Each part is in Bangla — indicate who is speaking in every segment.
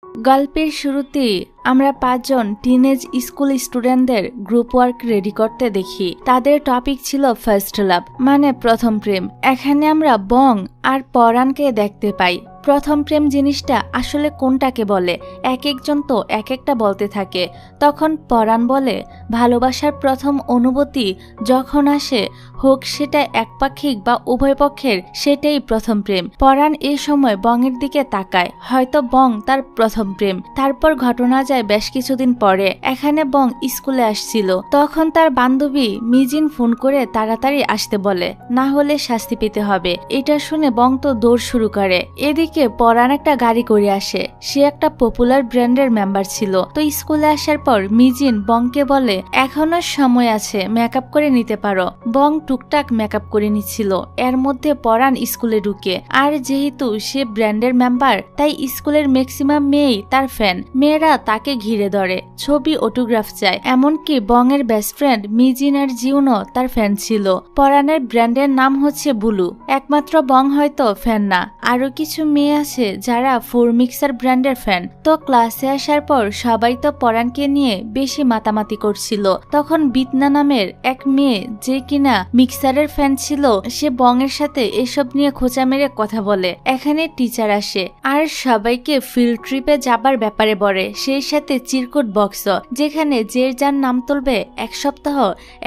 Speaker 1: গল্পের শুরুতে আমরা 5 জন টিনেজ স্কুল স্টুডেন্টদের গ্রুপ ওয়ার্ক রেডি করতে দেখি। তাদের টপিক ছিল ফার্স্ট লাভ, মানে প্রথম প্রেম। এখানে আমরা বং আর পরাণকে দেখতে পাই। প্রথম প্রেম জিনিসটা আসলে কোনটাকে বলে? এক একজন তো এক একটা বলতে থাকে। তখন পরাণ বলে, ভালোবাসার প্রথম অনুভূতি যখন আসে, হোক সেটা একপাক্ষিক বা উভয় পক্ষের, সেটাই প্রথম প্রেম। পরাণ এই সময় বংয়ের দিকে তাকায়, হয়তো বং তার প্রথম প্রেম। তারপর ঘটনা যায় বেশ কিছুদিন পরে। এখানে বং স্কুলে আসছিল, তখন তার বান্ধবী মিজিন ফোন করে তাড়াতাড়ি আসতে বলে, না হলে শাস্তি পেতে হবে। এটা শুনে বং তো দৌড় শুরু করে। এদিকে পরাণ একটা গাড়ি করে আসে। সে একটা পপুলার ব্র্যান্ডের মেম্বার ছিল। তো স্কুলে আসার পর মিজিন বংকে বলে, এখনো সময় আছে, মেকআপ করে নিতে পারো। বং টুকটাক মেকআপ করে নিচ্ছিল। এর মধ্যে পরাণ স্কুলে ঢুকে। আর যেহেতু সে ব্র্যান্ডের মেম্বার, তাই স্কুলের ম্যাক্সিমাম মেয়েই তার ফ্যান। মেয়েরা তাকে ঘিরে ধরে, ছবি, অটোগ্রাফ চায়। এমনকি বংয়ের বেস্ট ফ্রেন্ড মিজিন আর জিউনও তার ফ্যান ছিল। পরাণের ব্র্যান্ডের নাম হচ্ছে বুলু। একমাত্র বং হয়তো ফ্যান না, আরো কিছু মেয়ে আছে যারা ফোর মিক্সার ব্র্যান্ডের ফ্যান। তো ক্লাসে আসার পর সবাই তো পরাণকে নিয়ে বেশি মাতামাতি করছিল। তখন বিতনা নামের এক মেয়ে, যে কিনা মিক্সারের ফ্যান ছিল, সে বংয়ের সাথে এসব নিয়ে খোঁচা মেরে কথা বলে। এখানে টিচার আসে আর সবাইকে ফিল্ড ট্রিপে যাবার ব্যাপারে বলে, সেই সাথে চিরকুট বক্স, যেখানে যে যার নাম তুলবে 1 সপ্তাহ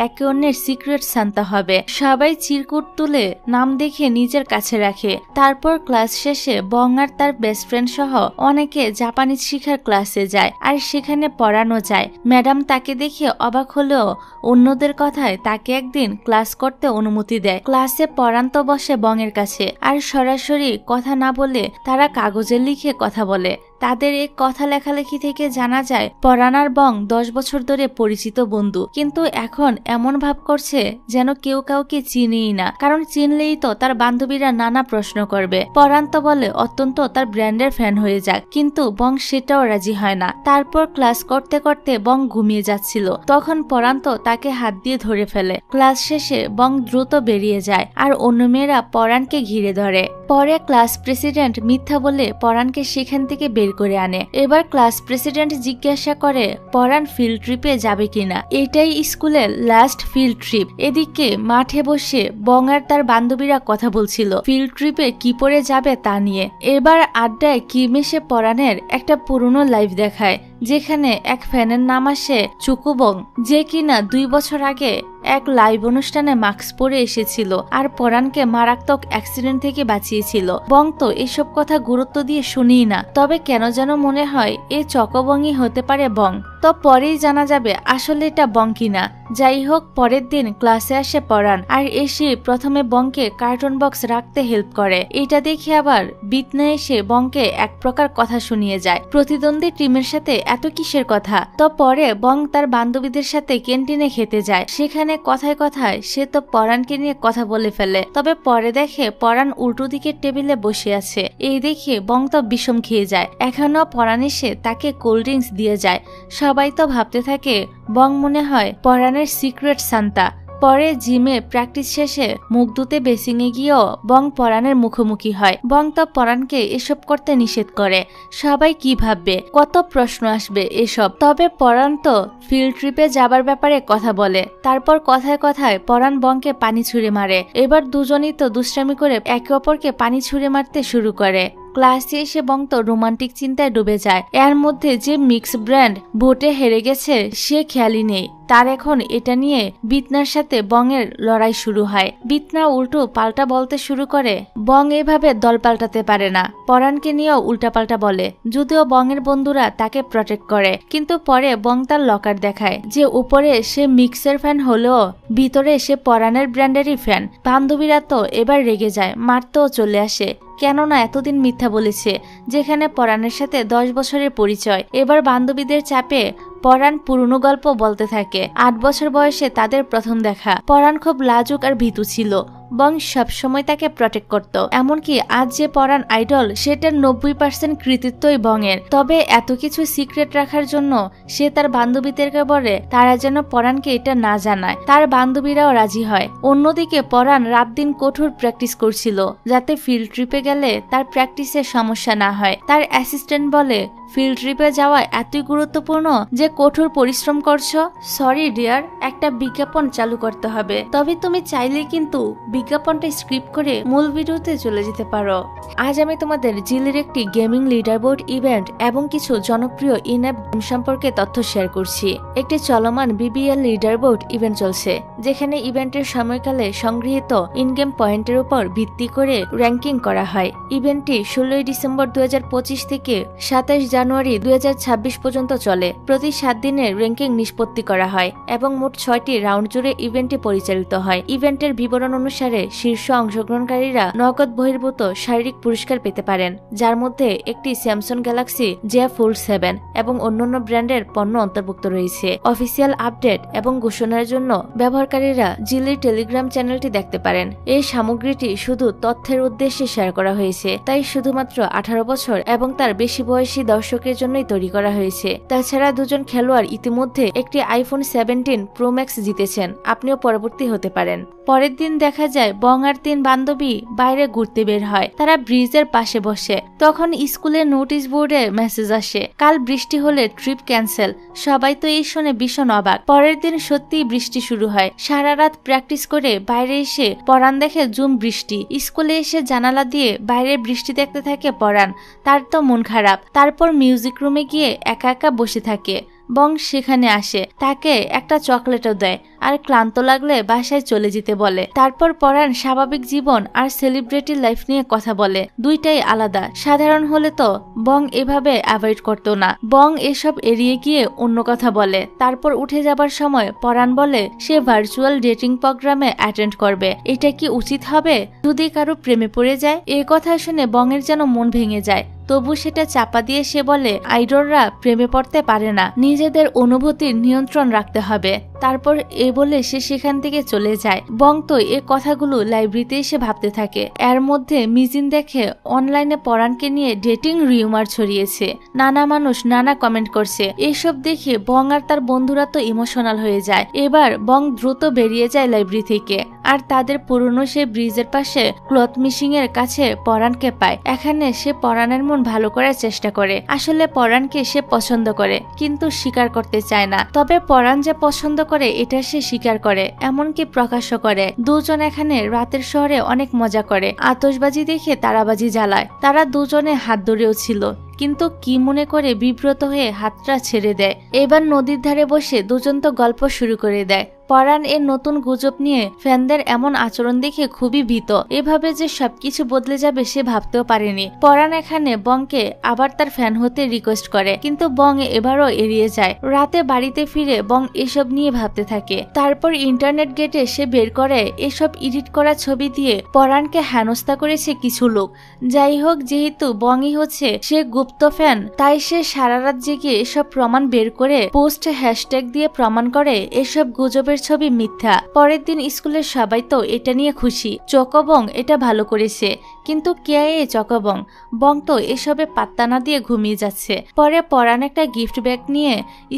Speaker 1: একে অন্যের সিক্রেট শান্তা হবে। সবাই চিরকুট তুলে নাম দেখে নিজের কাছে রাখে। তারপর ক্লাস শেষে বং আর তার বেস্ট ফ্রেন্ড সহ অনেকে জাপানিজ শিখার ক্লাসে যায়, আর সেখানে পড়ানো যায়। ম্যাডাম তাকে দেখে অবাক হলেও অন্যদের কথায় তাকে একদিন ক্লাস করতে অনুমতি দেয়। ক্লাসে পরাণ তো বসে বংয়ের কাছে, আর সরাসরি কথা না বলে তারা কাগজে লিখে কথা বলে। তাদের এই কথা লেখালেখি থেকে জানা যায় পরাণ আর বং 10 বছর ধরে পরিচিত বন্ধু। কিন্তু এখন এমন ভাব করছে যেন কেউ কাউকে চিনেই না, কারণ চিনলেই তো তার বান্ধবীরা নানা প্রশ্ন করবে। পরাণ তো বলে অত্যন্ত তার ব্র্যান্ডের ফ্যান হয়ে যাক, কিন্তু বং সেটাও রাজি হয় না। তারপর ক্লাস করতে করতে বং ঘুমিয়ে যাচ্ছিল, তখন পরাণ তো তাকে হাত দিয়ে ধরে ফেলে। ক্লাস শেষে বং দ্রুত বেরিয়ে যায়, আর অন্য মেয়েরা পরাণকে ঘিরে ধরে। পরে ক্লাস প্রেসিডেন্ট মিথ্যা বলে পরাণকে সেখান থেকে বের করে আনে। এবার ক্লাস প্রেসিডেন্ট জিজ্ঞাসা করে পরাণ ফিল্ড ট্রিপে যাবে কিনা। এটাই স্কুলের লাস্ট ফিল্ড ট্রিপ। এদিকে মাঠে বসে বং আর তার বান্ধবীরা কথা বলছিল ফিল্ড ট্রিপে কি পরে যাবে তা নিয়ে। এবার আড্ডায় কিমেশে পরাণের একটা পুরনো লাইভ দেখায়, যেখানে এক ফ্যানের নাম আসে চুকুবং, যে কিনা 2 বছর আগে এক লাইভ অনুষ্ঠানে মাস্ক পরে এসেছিল আর পরাণকে মারাত্মক অ্যাক্সিডেন্ট থেকে বাঁচিয়েছিল। বং তো এসব কথা গুরুত্ব দিয়ে শুনিই না, তবে কেন যেন মনে হয় এই চকবংই হতে পারে বং। তো পরেই জানা যাবে আসলে এটা বং কিনা। যাই হোক, পরের দিন ক্লাসে আসে পরাণ, আর এসে প্রথমে বংকে কার্টুন বক্স রাখতে হেল্প করে। এটা দেখে আবার বিতনা এসে বংকে এক প্রকার কথা শুনিয়ে যায়, প্রতিদ্বন্দ্বী টিমের সাথে এত কিসের কথা। তো পরে বং তার বান্ধবীদের সাথে ক্যান্টিনে খেতে যায়। সেখানে কথায় কথায় সে তো পরাণকে নিয়ে কথা বলে ফেলে। তবে পরে দেখে পরাণ উল্টো দিকের টেবিলে বসে আছে। এই দেখে বং তো বিষম খেয়ে যায়। এখনো পরাণ এসে তাকে কোল্ড ড্রিঙ্কস দিয়ে যায়। সবাই তো ভাবতে থাকে বং মনে হয় পরাণের সিক্রেট শান্তা। পরে জিমে প্র্যাকটিস শেষে মুখ ধুতে বেসিংয়ে গিয়েও বং পরাণের মুখোমুখি হয়। বং তো পরাণকে এসব করতে নিষেধ করে। সবাই কি ভাববে, কত প্রশ্ন আসবে এসব। তবে পরাণ তো ফিল্ড ট্রিপে যাবার ব্যাপারে কথা বলে। তারপর কথায় কথায় পরাণ বংকে পানি ছুঁড়ে মারে। এবার দুজনই তো দুষ্টামি করে একে অপরকে পানি ছুঁড়ে মারতে শুরু করে। ক্লাসে এসে বং তো রোমান্টিক চিন্তায় ডুবে যায়। এর মধ্যে যে মিক্স ব্র্যান্ড ভোটে হেরে গেছে সে খেয়ালই নেই তার। এখন এটা নিয়ে বিতনার সাথে বংয়ের লড়াই শুরু হয়। বিতনা উল্টো পাল্টা বলতে শুরু করে। বং এভাবে দল পাল্টাতে পারে না, পরাণকে নিয়েও উল্টাপাল্টা বলে। যদিও বংয়ের বন্ধুরা তাকে প্রটেক্ট করে, কিন্তু পরে বং তার লকার দেখায় যে উপরে সে মিক্সের ফ্যান হলেও ভিতরে সে পরাণের ব্র্যান্ডেরই ফ্যান। বান্ধবীরা তো এবার রেগে যায়, মারতেও চলে আসে। কেননা এতদিন মিথ্যা বলেছে, যেখানে পরাণের সাথে 10 বছরের পরিচয়। এবার বান্ধবীদের চাপে পরাণ পুরনো গল্প বলতে থাকে। 8 বছর বয়সে তাদের প্রথম দেখা। পরাণ খুব লাজুক আর ভীতু ছিল। বং সবসময় তাকে প্রটেক্ট করত। এমনকি আজ যে পরাণ আইডল, সেটার 90% কৃতিত্বই বংয়ের। তবে এত কিছু সিক্রেট রাখার জন্য সে তার বান্ধবীদেরকে বলে তারা যেন পরাণকে এটা না জানায়। তার বান্ধবীরাও রাজি হয়। অন্যদিকে পরাণ রাত দিন কঠোর প্র্যাকটিস করছিল, যাতে ফিল্ড ট্রিপে গেলে তার প্র্যাকটিসের সমস্যা না হয়। তার অ্যাসিস্ট্যান্ট বলে ফিল্ড ট্রিপে যাওয়া এতই গুরুত্বপূর্ণ যে কঠোর পরিশ্রম করছো? সরি ডিয়ার, একটা বিজ্ঞাপন চালু করতে হবে। তবে তুমি চাইলে কিন্তু বিজ্ঞাপনটা স্ক্রিপ্ট করে মূল ভিডিওতে চলে যেতে পারো। আজ আমি তোমাদের জিলির একটি গেমিং লিডারবোর্ড ইভেন্ট এবং কিছু জনপ্রিয় ইন অ্যাপ গেম সম্পর্কে তথ্য শেয়ার করছি। একটি চলমান বিবিএল লিডারবোর্ড ইভেন্ট চলছে, যেখানে ইভেন্টের সময়কালে সংগৃহীত ইন গেম পয়েন্টের উপর ভিত্তি করে র্যাঙ্কিং করা হয়। ইভেন্টটি 16 ডিসেম্বর 2025 থেকে 27 জানুয়ারি 2026 পর্যন্ত চলে। প্রতি 7 দিনের র্যাঙ্কিং নিষ্পত্তি করা হয় এবং মোট 6টি রাউন্ড জুড়ে ইভেন্টটি পরিচালিত হয়। ইভেন্টের বিবরণ অনুসারে শীর্ষ অংশগ্রহণকারীরা নগদ বহির্ভূত শারীরিক পুরস্কার পেতে পারেন, যার মধ্যে একটি স্যামসাং গ্যালাক্সি জে ফোল্ড 7 এবং অন্যান্য ব্র্যান্ডের পণ্য অন্তর্ভুক্ত রয়েছে। অফিসিয়াল আপডেট এবং ঘোষণার জন্য ব্যবহারকারীরা জিলির টেলিগ্রাম চ্যানেলটি দেখতে পারেন। এই সামগ্রীটি শুধু তথ্যের উদ্দেশ্যে শেয়ার করা হয়েছে, তাই শুধুমাত্র 18 বছর এবং তার বেশি বয়সী দর্শকের জন্যই তৈরি করা হয়েছে। তাছাড়া দুজন খেলোয়াড় ইতিমধ্যে একটি আইফোন 17 প্রো ম্যাক্স জিতেছেন, আপনিও পরবর্তী হতে পারেন। পরের দিন দেখা যায় বং আর 3 বান্ধবী বাইরে ঘুরতে বের হয়। তারা ব্রিজের পাশে বসে, তখন স্কুলের নোটিশ বোর্ডে মেসেজ আসে, কাল বৃষ্টি হলে ট্রিপ ক্যান্সেল। সবাই তো এই শুনে ভীষণ অবাক। পরের দিন সত্যিই বৃষ্টি শুরু হয়। সারা রাত প্র্যাকটিস করে বাইরে এসে পরান দেখে জুম বৃষ্টি। স্কুলে এসে জানালা দিয়ে বাইরে বৃষ্টি দেখতে থাকে পরান। তার তো মন খারাপ। তারপর মিউজিক রুমে গিয়ে একা একা বসে থাকে। বং সেখানে আসে, তাকে একটা চকলেটও দেয় আর ক্লান্ত লাগলে বাসায় চলে যেতে বলে। তারপর পরান স্বাভাবিক জীবন আর সেলিব্রিটি লাইফ নিয়ে কথা বলে। দুইটাই আলাদা। সাধারণ হলে তো বং এভাবে অ্যাভয়েড করতো না। বং এসব এড়িয়ে গিয়ে অন্য কথা বলে। তারপর উঠে যাবার সময় পরান বলে সে ভার্চুয়াল ডেটিং প্রোগ্রামে অ্যাটেন্ড করবে। এটা কি উচিত হবে যদি কারো প্রেমে পড়ে যায়? এই কথা শুনে বংয়ের যেন মন ভেঙে যায়। তবু সেটা চাপা দিয়ে সে বলে আইডলরা প্রেমে পড়তে পারে না, নিজেদের অনুভূতির নিয়ন্ত্রণ রাখতে হবে। তারপর এ বলে সে সেখান থেকে চলে যায়। বং তো এ কথাগুলো লাইব্রেরিতে এসে ভাবতে থাকে। এর মধ্যে মিজিন দেখে অনলাইনে পরানকে নিয়ে ডেটিং রিউমার ছড়িয়েছে। নানা মানুষ নানা কমেন্ট করছে। এসব দেখে বং আর তার বন্ধুরা তো ইমোশনাল হয়ে যায়। এবার বং দ্রুত বেরিয়ে যায় লাইব্রেরি থেকে আর তাদের পুরনো সে ব্রিজের পাশে ক্লথ মিশিং এর কাছে পরানকে পায়। এখানে সে পরানের মন ভালো করার চেষ্টা করে। আসলে পরানকে সে পছন্দ করে, কিন্তু স্বীকার করতে চায় না। তবে পরান যে পছন্দ করে এটা সে স্বীকার করে, এমনকি প্রকাশও করে। দুজন এখানে রাতের শহরে অনেক মজা করে। আতশবাজি দেখে তারাবাজি জ্বালায়। তারা দুজনে হাত ধরেও ছিল, কিন্তু কি মনে করে বিব্রত হয়ে হাতটা ছেড়ে দেয়। এবার নদীর ধারে বসে দুজন তো গল্প শুরু করে দেয়। পরান এর নতুন গুজব নিয়ে ফ্যানদের এমন আচরণ দেখে খুবই ভীত। এভাবে যে সবকিছু বদলে যাবে সে ভাবতেও পারেনি। পরান এখানে বংকে আবার তার ফ্যান হতে রিকোয়েস্ট করে, কিন্তু বং এবারও এড়িয়ে যায়। রাতে বাড়িতে ফিরে বং এসব নিয়ে ভাবতে থাকে। তারপর ইন্টারনেট গেটে সে বের করে এসব এডিট করা ছবি দিয়ে পরানকে হেনস্থা করেছে কিছু লোক। যাই হোক, যেহেতু বংই হচ্ছে সে গুপ্ত ফ্যান, তাই সে সারা রাত জেগে এসব প্রমাণ বের করে পোস্ট হ্যাশট্যাগ দিয়ে প্রমাণ করে এসব গুজবের ছবি মিথ্যা। পরের দিন স্কুলের সবাই তো এটা নিয়ে খুশি। চকোবং এটা ভালো করেছে, কিন্তু কে এ চকোবং? বং তো এসবে পাত্তা না দিয়ে ঘুমিয়ে যাচ্ছে। পরে পরান একটা গিফট ব্যাগ নিয়ে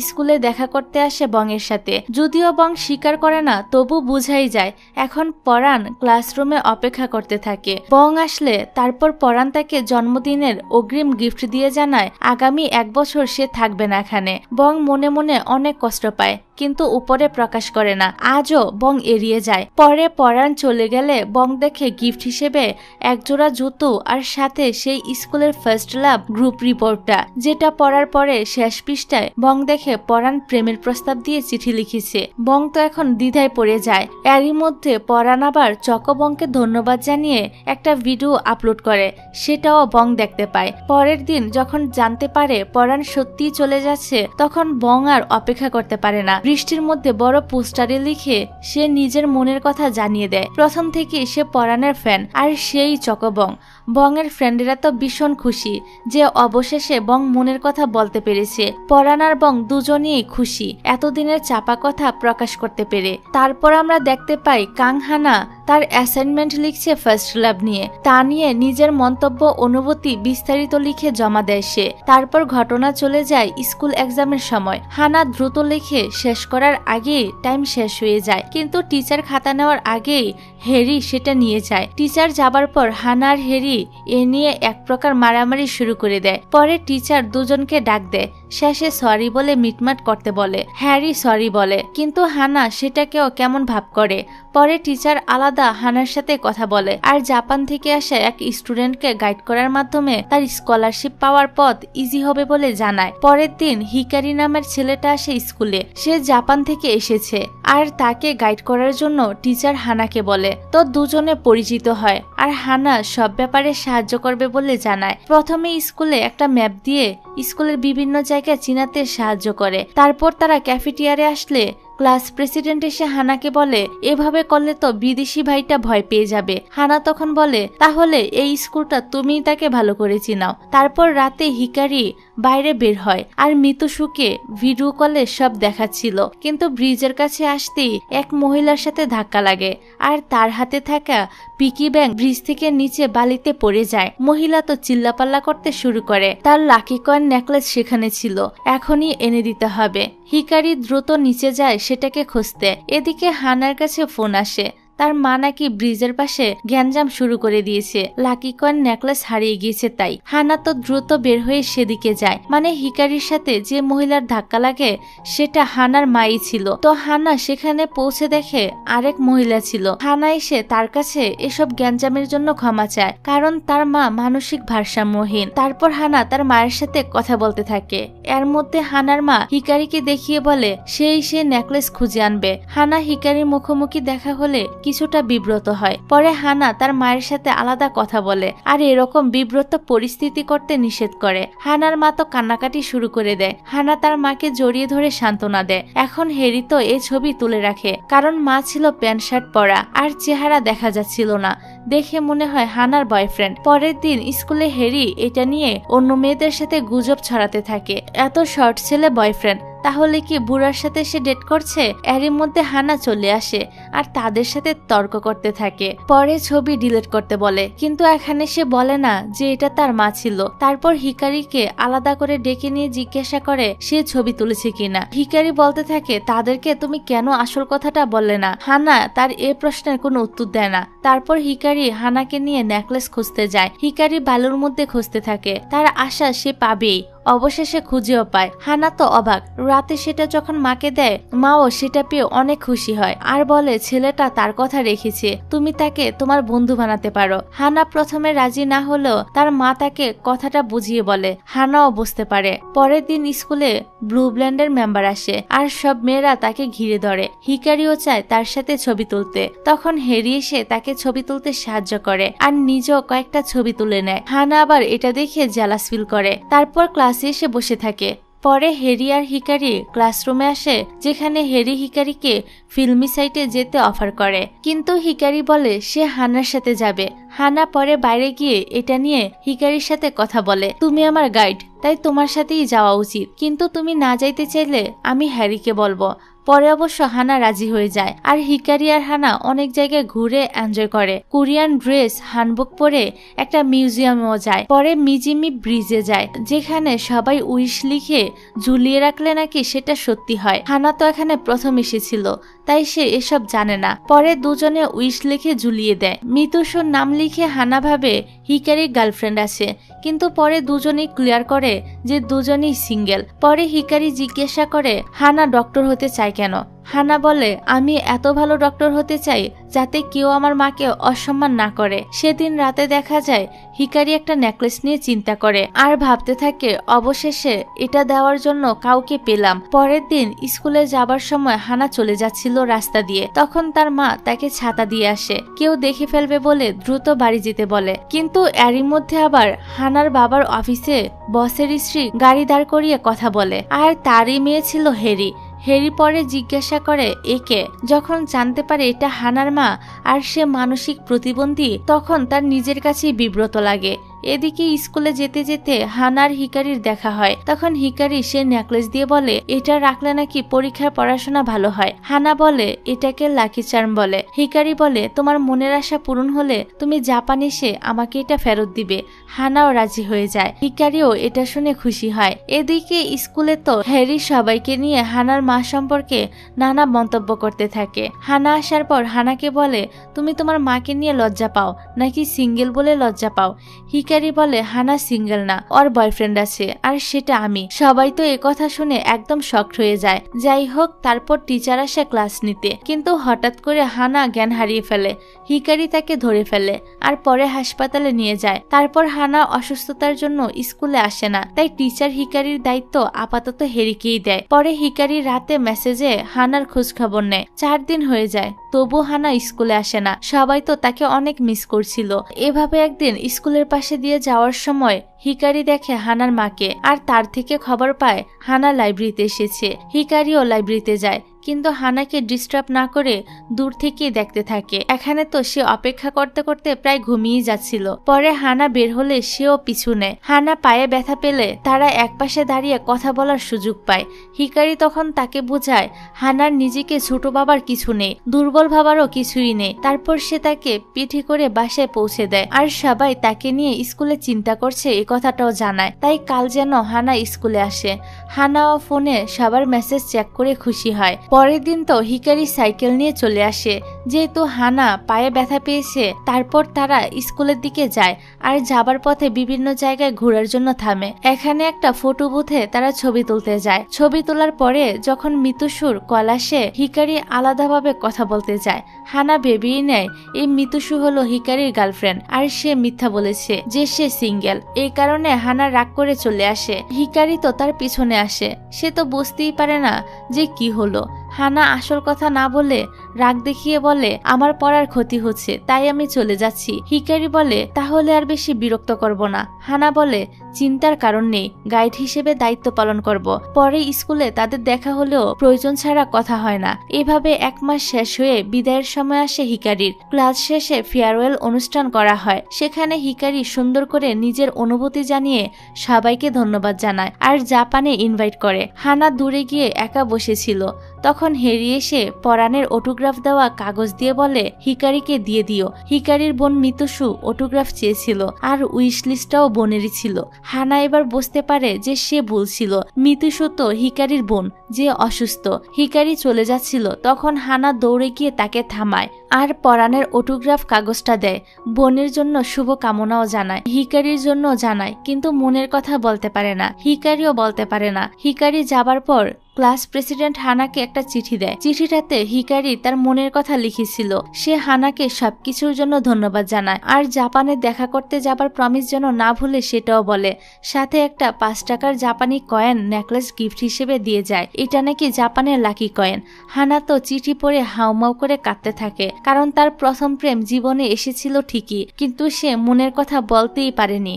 Speaker 1: স্কুলে দেখা করতে আসে বং এর সাথে। যদিও বং স্বীকার করে না, তবু বুঝাই যায়। এখন পরান ক্লাসরুমে অপেক্ষা করতে থাকে। বং আসলে তারপর পরান তাকে জন্মদিনের অগ্রিম গিফট দিয়ে জানায় আগামী 1 বছর সে থাকবে না এখানে। বং মনে মনে অনেক কষ্ট পায়, কিন্তু উপরে প্রকাশ করে না। আজও বং এড়িয়ে যায়। পরে পরান চলে গেলে বং দেখে গিফট হিসেবে একজোড়া জুতো আর সাথে সেই স্কুলের ফার্স্ট লাভ গ্রুপ রিপোর্টটা, যেটা পড়ার পরে শেষ পৃষ্ঠায় বং দেখে পরান প্রেমের প্রস্তাব দিয়ে চিঠি লিখেছে। বং তো এখন দ্বিধায় পড়ে যায়। এরই মধ্যে পরান আবার চকোবংকে ধন্যবাদ জানিয়ে একটা ভিডিও আপলোড করে, সেটাও বং দেখতে পায়। পরের দিন যখন জানতে পারে পরান সত্যিই চলে যাচ্ছে, তখন বং আর অপেক্ষা করতে পারে না। বৃষ্টির মধ্যে বড় পোস্টারে লিখে সে নিজের মনের কথা জানিয়ে দেয়। প্রথম থেকে সে পরানের ফ্যান, আর সেই চকোবং। বং এর ফ্রেন্ডেরা তো ভীষণ খুশি যে অবশেষে বং মনের কথা বলতে পেরেছে। পরান আর বং দুজনেই খুশি এতদিনের চাপা কথা প্রকাশ করতে পেরে। তারপর আমরা দেখতে পাই কাংহানা তার অ্যাসাইনমেন্ট লিখছে ফার্স্ট লাভ নিয়ে। তা নিয়ে নিজের মন্তব্য অনুভূতি বিস্তারিত লিখে জমা দেয় সে। তারপর ঘটনা চলে যায় স্কুল এক্সামের সময়। হানা দ্রুত লিখে শেষ করার আগেই টাইম শেষ হয়ে যায়, কিন্তু টিচার খাতা নেওয়ার আগেই হ্যারি সেটা নিয়ে যায়। টিচার যাবার পর হানা আর হ্যারি হিকারি এ নিয়ে এক প্রকার মারামারি শুরু করে দেয়। পরে টিচার দুজনকে ডাক দেয়, শেষে সরি বলে মিটমাট করতে বলে। হ্যারি সরি বলে, কিন্তু হানা সেটাকেও কেমন ভাব করে। পরে টিচার আলাদা হানার সাথে কথা বলে আর জাপান থেকে আসা এক স্টুডেন্টকে গাইড করার মাধ্যমে তার স্কলারশিপ পাওয়ার পথ ইজি হবে বলে জানায়। পরের দিন হিকারি নামের ছেলেটা আসে স্কুলে। সে জাপান থেকে এসেছে আর তাকে গাইড করার জন্য টিচার হানাকে বলে। তো দুজনে পরিচিত হয় আর হানা সব ব্যাপারে সাহায্য করবে বলে জানায়। প্রথমে স্কুলে একটা ম্যাপ দিয়ে স্কুলের বিভিন্ন জায়গা চিনাতে সাহায্য করে। তারপর তারা ক্যাফেটেরিয়ায় আসলে ক্লাস প্রেসিডেন্ট এসে হানাকে বলে, এভাবে করলে তো বিদেশি ভাইটা ভয় পেয়ে যাবে। হানা তখন বলে, তাহলে এই স্কুলটা তুমিই তাকে ভালো করে চিনাও। তারপর রাতে হিকারি বাইরে বের হয় আর মিতুশুকে ভিডিও কলে সব দেখাচ্ছিল, কিন্তু ব্রিজের কাছে আসতেই এক মহিলার সাথে ধাক্কা লাগে আর তার হাতে থাকা পিকি ব্যাংক ব্রিজ থেকে নিচে বালিতে পড়ে যায়। মহিলা তো চিল্লাপাল্লা করতে শুরু করে। তার লাকি কয়েন নেকলেস সেখানে ছিল, এখনই এনে দিতে হবে। হিকারি দ্রুত নিচে যায় সেটাকে খুঁজতে। এদিকে হানার কাছে ফোন আসে, তার মা নাকি ব্রিজের পাশে গ্যাঞ্জাম শুরু করে দিয়েছে, লাকি কয়েন নেকলেস হারিয়ে গিয়েছে। তাই হানা তো দ্রুত বের হয়ে সেদিকে যায়। মানে হিকারির সাথে যে মহিলার ধাক্কা লাগে সেটা হানার মাই ছিল। তো হানা সেখানে পৌঁছে দেখে আরেক মহিলা ছিল। হানা এসে তার কাছে এসব গ্যাঞ্জামের জন্য ক্ষমা চায়, কারণ তার মা মানসিক ভারসাম্যহীন। তারপর হানা তার মায়ের সাথে কথা বলতে থাকে। এর মধ্যে হানার মা হিকারিকে দেখিয়ে বলে সে নেকলেস খুঁজে আনবে। হানা হিকারির মুখোমুখি দেখা হলে কিছুটা বিব্রত হয়। পরে হানা তার মায়ের সাথে আলাদা কথা বলে আর এরকম বিব্রত পরিস্থিতি করতে নিষেধ করে। হানার মা তো কান্নাকাটি শুরু করে দেয়। হানা তার মাকে জড়িয়ে ধরে সান্ত্বনা দেয়। এখন হেরি তো এই ছবি তুলে রাখে, কারণ মা ছিল প্যান্ট শার্ট পরা আর চেহারা দেখা যাচ্ছিল না, দেখে মনে হয় হানার বয়ফ্রেন্ড। পরের দিন স্কুলে হেরি এটা নিয়ে অন্য মেয়েদের সাথে গুজব ছড়াতে থাকে, এত শর্ট ছেলে বয়ফ্রেন্ড, তাহলে কি বুড়ার সাথে সে ডেট করছে? এরই মধ্যে হানা চলে আসে আর তাদের সাথে তর্ক করতে থাকে। পরে ছবি ডিলিট করতে বলে, কিন্তু এখানে সে বলে না যে এটা তার মা ছিল। তারপর হিকারিকে আলাদা করে ডেকে নিয়ে জিজ্ঞাসা করে সে ছবি তুলেছে কিনা। হিকারি বলতে থাকে, তাদেরকে তুমি কেন আসল কথাটা বললে না? হানা তার এ প্রশ্নের কোনো উত্তর দেয় না। তারপর হিকারি হানাকে নিয়ে নেকলেস খুঁজতে যায়। হিকারি বালুর মধ্যে খুঁজতে থাকে, তার আশা সে পাবেই। অবশেষে খুঁজেও পায়। হানা তো অবাক। রাতে সেটা যখন মাকে দেয়, মাও সেটা পেয়ে অনেক খুশি হয় আর বলে ছেলেটা তার কথা রেখেছে, তুমি তাকে তোমার বন্ধু বানাতে পারো। হানা প্রথমে রাজি না হলেও তার মা তাকে কথাটা বুঝিয়ে বলে। হানাও বুঝতে পারে। পরের দিন স্কুলে ব্লু ব্ল্যান্ডের মেম্বার আসে আর সব মেয়েরা তাকে ঘিরে ধরে। হিকারিও চায় তার সাথে ছবি তুলতে। তখন হেরি এসে তাকে ছবি তুলতে সাহায্য করে আর নিজেও কয়েকটা ছবি তুলে নেয়। হানা আবার এটা দেখে জেলাস ফিল করে। তারপর ক্লাসে এসে বসে থাকে। পরে হেরি আর হিকারি ক্লাসরুমে আসে, যেখানে হেরি হিকারিকে ফিল্মি সাইটে যেতে অফার করে, কিন্তু হিকারি বলে সে হানার সাথে যাবে। হানা পরে বাইরে গিয়ে এটা নিয়ে হিকারির সাথে কথা বলে, তুমি আমার গাইড, তাই তোমার সাথেই যাওয়া উচিত, কিন্তু তুমি না যাইতে চাইলে আমি হ্যারিকে বলবো। পরে অবশ্য হানা রাজি হয়ে যায় আর হিকারি আর হানা অনেক জায়গায় ঘুরে এনজয় করে। কোরিয়ান ড্রেস, হ্যান্ডবুক পরে একটা মিউজিয়ামেও যায়। পরে মিজিমি ব্রিজে যায়, যেখানে সবাই উইশ লিখে ঝুলিয়ে রাখলে নাকি সেটা সত্যি হয়। হানা তো এখানে প্রথম এসেছিল, তাই সে এসব জানে না। পরে দুজনে উইশ লিখে ঝুলিয়ে দেয়। মিতুশুর নাম লিখে হানা ভাবে হিকারির গার্লফ্রেন্ড আছে, কিন্তু পরে দুজনেই ক্লিয়ার করে যে দুজনেই সিঙ্গেল। পরে হিকারি জিজ্ঞাসা করে হানা ডক্টর হতে চায় কেন। হানা বলে, আমি এত ভালো ডক্টর হতে চাই যাতে কেউ আমার মাকে অসম্মান না করে। সেদিন রাতে দেখা যায় হিকারি একটা নেকলেস নিয়ে চিন্তা করে আর ভাবতে থাকে, অবশেষে এটা দেওয়ার জন্য কাউকে পেলাম। পরের দিন স্কুলে যাবার সময় হানা চলে যাচ্ছিল রাস্তা দিয়ে, তখন তার মা তাকে ছাতা দিয়ে আসে। কেউ দেখে ফেলবে বলে দ্রুত বাড়ি যেতে বলে, কিন্তু এরই মধ্যে আবার হানার বাবার অফিসে বসের স্ত্রী গাড়ি দাঁড় করিয়ে কথা বলে, আর তারই মেয়ে ছিল হেরি। হেরি পরে জিজ্ঞাসা করে একে। যখন জানতে পারে এটা হানার মা আর সে মানসিক প্রতিবন্ধী, তখন তার নিজের কাছেই বিব্রত লাগে। এদিকে স্কুলে যেতে যেতে হানা আর হিকারির দেখা হয়। তখন হিকারি সে নেকলেস দিয়ে বলে এটা রাখলে নাকি পরীক্ষার পড়াশোনা ভালো হয়। হানা বলে এটাকে লাকি চার্ম বলে। হিকারি বলে তোমার মনের আশা পূরণ হলে তুমি জাপান এসে আমাকে এটা ফেরত দিবে। হানাও রাজি হয়ে যায়। হিকারিও এটা শুনে খুশি হয়। এদিকে স্কুলে তো হ্যারি সবাইকে নিয়ে হানার মা সম্পর্কে নানা মন্তব্য করতে থাকে। হানা আসার পর হানাকে বলে তুমি তোমার মাকে নিয়ে লজ্জা পাও নাকি সিঙ্গেল বলে লজ্জা পাও? হিকারি বলে হানা সিঙ্গেল না, ওর বয়ফ্রেন্ড আছে আর সেটা আমি। সবাই তো একথা শুনে একদম শকড হয়ে যায়। যাই হোক, তারপর টিচার আসে ক্লাস নিতে, কিন্তু হঠাৎ করে হানা জ্ঞান হারিয়ে ফেলে। হিকারি তাকে ধরে ফেলে আর পরে হাসপাতালে নিয়ে যায়। তারপর হানা অসুস্থতার জন্য স্কুলে আসে না, তাই টিচার হিকারির দায়িত্ব আপাতত হেরিকেই দেয়। পরে হিকারি রাতে মেসেজে হানার খোঁজ খবর নেয়। 4 দিন হয়ে যায়, তবু হানা স্কুলে আসে না। সবাই তো তাকে অনেক মিস করছিল। এভাবে একদিন স্কুলের পাশে দিয়ে যাওয়ার সময় হিকারি দেখে হানার মাকে, আর তার থেকে খবর পায় হানা লাইব্রেরিতে এসেছে। হিকারিও লাইব্রেরিতে যায়, কিন্তু হানাকে ডিস্টার্ব না করে দূর থেকেই দেখতে থাকে। এখানে তো সে অপেক্ষা করতে করতে প্রায় ঘুমিয়ে যাচ্ছিল। পরে হানা বের হলে সেও পিছু নেয়। হানা পায়ে ব্যথা পেলে তারা একপাশে দাঁড়িয়ে কথা বলার সুযোগ পায়। হিকারি তখন তাকে বোঝায় হানার নিজেকে ছোট ভাবার কিছু নেই, দুর্বল ভাবারও কিছুই নেই। তারপর সে তাকে পিঠে করে বাসায় পৌঁছে দেয়। আর সবাই তাকে নিয়ে স্কুলে চিন্তা করছে এই কথাটাও জানায়। তাই কাল যেন হানা স্কুলে আসে। হানাও ফোনে সবার মেসেজ চেক করে খুশি হয়। পরের দিন তো হিকারি সাইকেল নিয়ে চলে আসে। যেহেতু হানা পায়ে ব্যথা পেয়েছে, তারপর তারা স্কুলের দিকে যায় আর যাবার পথে বিভিন্ন জায়গায় ঘোরার জন্য থামে। এখানে একটা ফটো বুথে তারা ছবি তুলতে যায়। ছবি তোলার পরে যখন মিতুসুর কল আসে, হিকারি আলাদাভাবে কথা বলতে যায়। হানা ভেবেই নেয় এই মিতুসু হলো হিকারির গার্লফ্রেন্ড, আর সে মিথ্যা বলেছে যে সে সিঙ্গেল। এই কারণে হানা রাগ করে চলে আসে। হিকারি তো তার পিছনে আসে। সে তো বুঝতেই পারে না যে কি হলো। হানা আসল কথা না বলে রাগ দেখিয়ে বলে আমার পড়ার ক্ষতি হচ্ছে, তাই আমি চলে যাচ্ছি। হিকারি বলে তাহলে আর বেশি বিরক্ত করব না। হানা বলে চিন্তার কারণ নেই, গাইড হিসেবে দায়িত্ব পালন করব। পরে স্কুলে তাদের দেখা হলেও প্রয়োজন ছাড়া কথা হয় না। এভাবে 1 মাস শেষ হয়ে বিদায়ের সময় আসে হিকারির। ক্লাস শেষে ফেয়ারওয়েল অনুষ্ঠান করা হয়। সেখানে হিকারি সুন্দর করে নিজের অনুভূতি জানিয়ে সবাইকে ধন্যবাদ জানায় আর জাপানে ইনভাইট করে। হানা দূরে গিয়ে একা বসেছিল। তখন হ্যারি এসে পরাণের অটোগ্রাফ দেওয়া কাগজ দিয়ে বলে হিকারিকে দিয়ে দিও। হিকারির বোন মিতুসু অটোগ্রাফ চেয়েছিল আর উইশ লিস্টটাও বোনেরই ছিল। হানা এবার বুঝতে পারে যে সে ভুল ছিল। মিতুসু তো হিকারির বোন, যে অসুস্থ। হিকারি চলে যাচ্ছিল, তখন হানা দৌড়ে গিয়ে তাকে থামায় আর পরাণের অটোগ্রাফ কাগজটা দেয়। বোনের জন্য শুভ কামনাও জানায়, হিকারির জন্য জানায়, কিন্তু মনের কথা বলতে পারে না। হিকারিও বলতে পারে না। হিকারি যাবার পর ক্লাস প্রেসিডেন্ট হানাকে একটা চিঠি দেয়। চিঠিটাতে হিকারি তার মনের কথা লিখেছিল। সে হানাকে সবকিছুর জন্য ধন্যবাদ জানায় আর জাপানে দেখা করতে যাবার প্রমিস যেন না ভুলে সেটাও বলে। সাথে একটা 5 টাকার জাপানি কয়েন নেকলেস গিফট হিসেবে দিয়ে যায়। এটা নাকি জাপানের লাকি কয়েন। হানা তো চিঠি পড়ে হাউমাউ করে কাঁদতে থাকে, কারণ তার প্রথম প্রেম জীবনে এসেছিল ঠিকই, কিন্তু সে মনের কথা বলতেই পারেনি।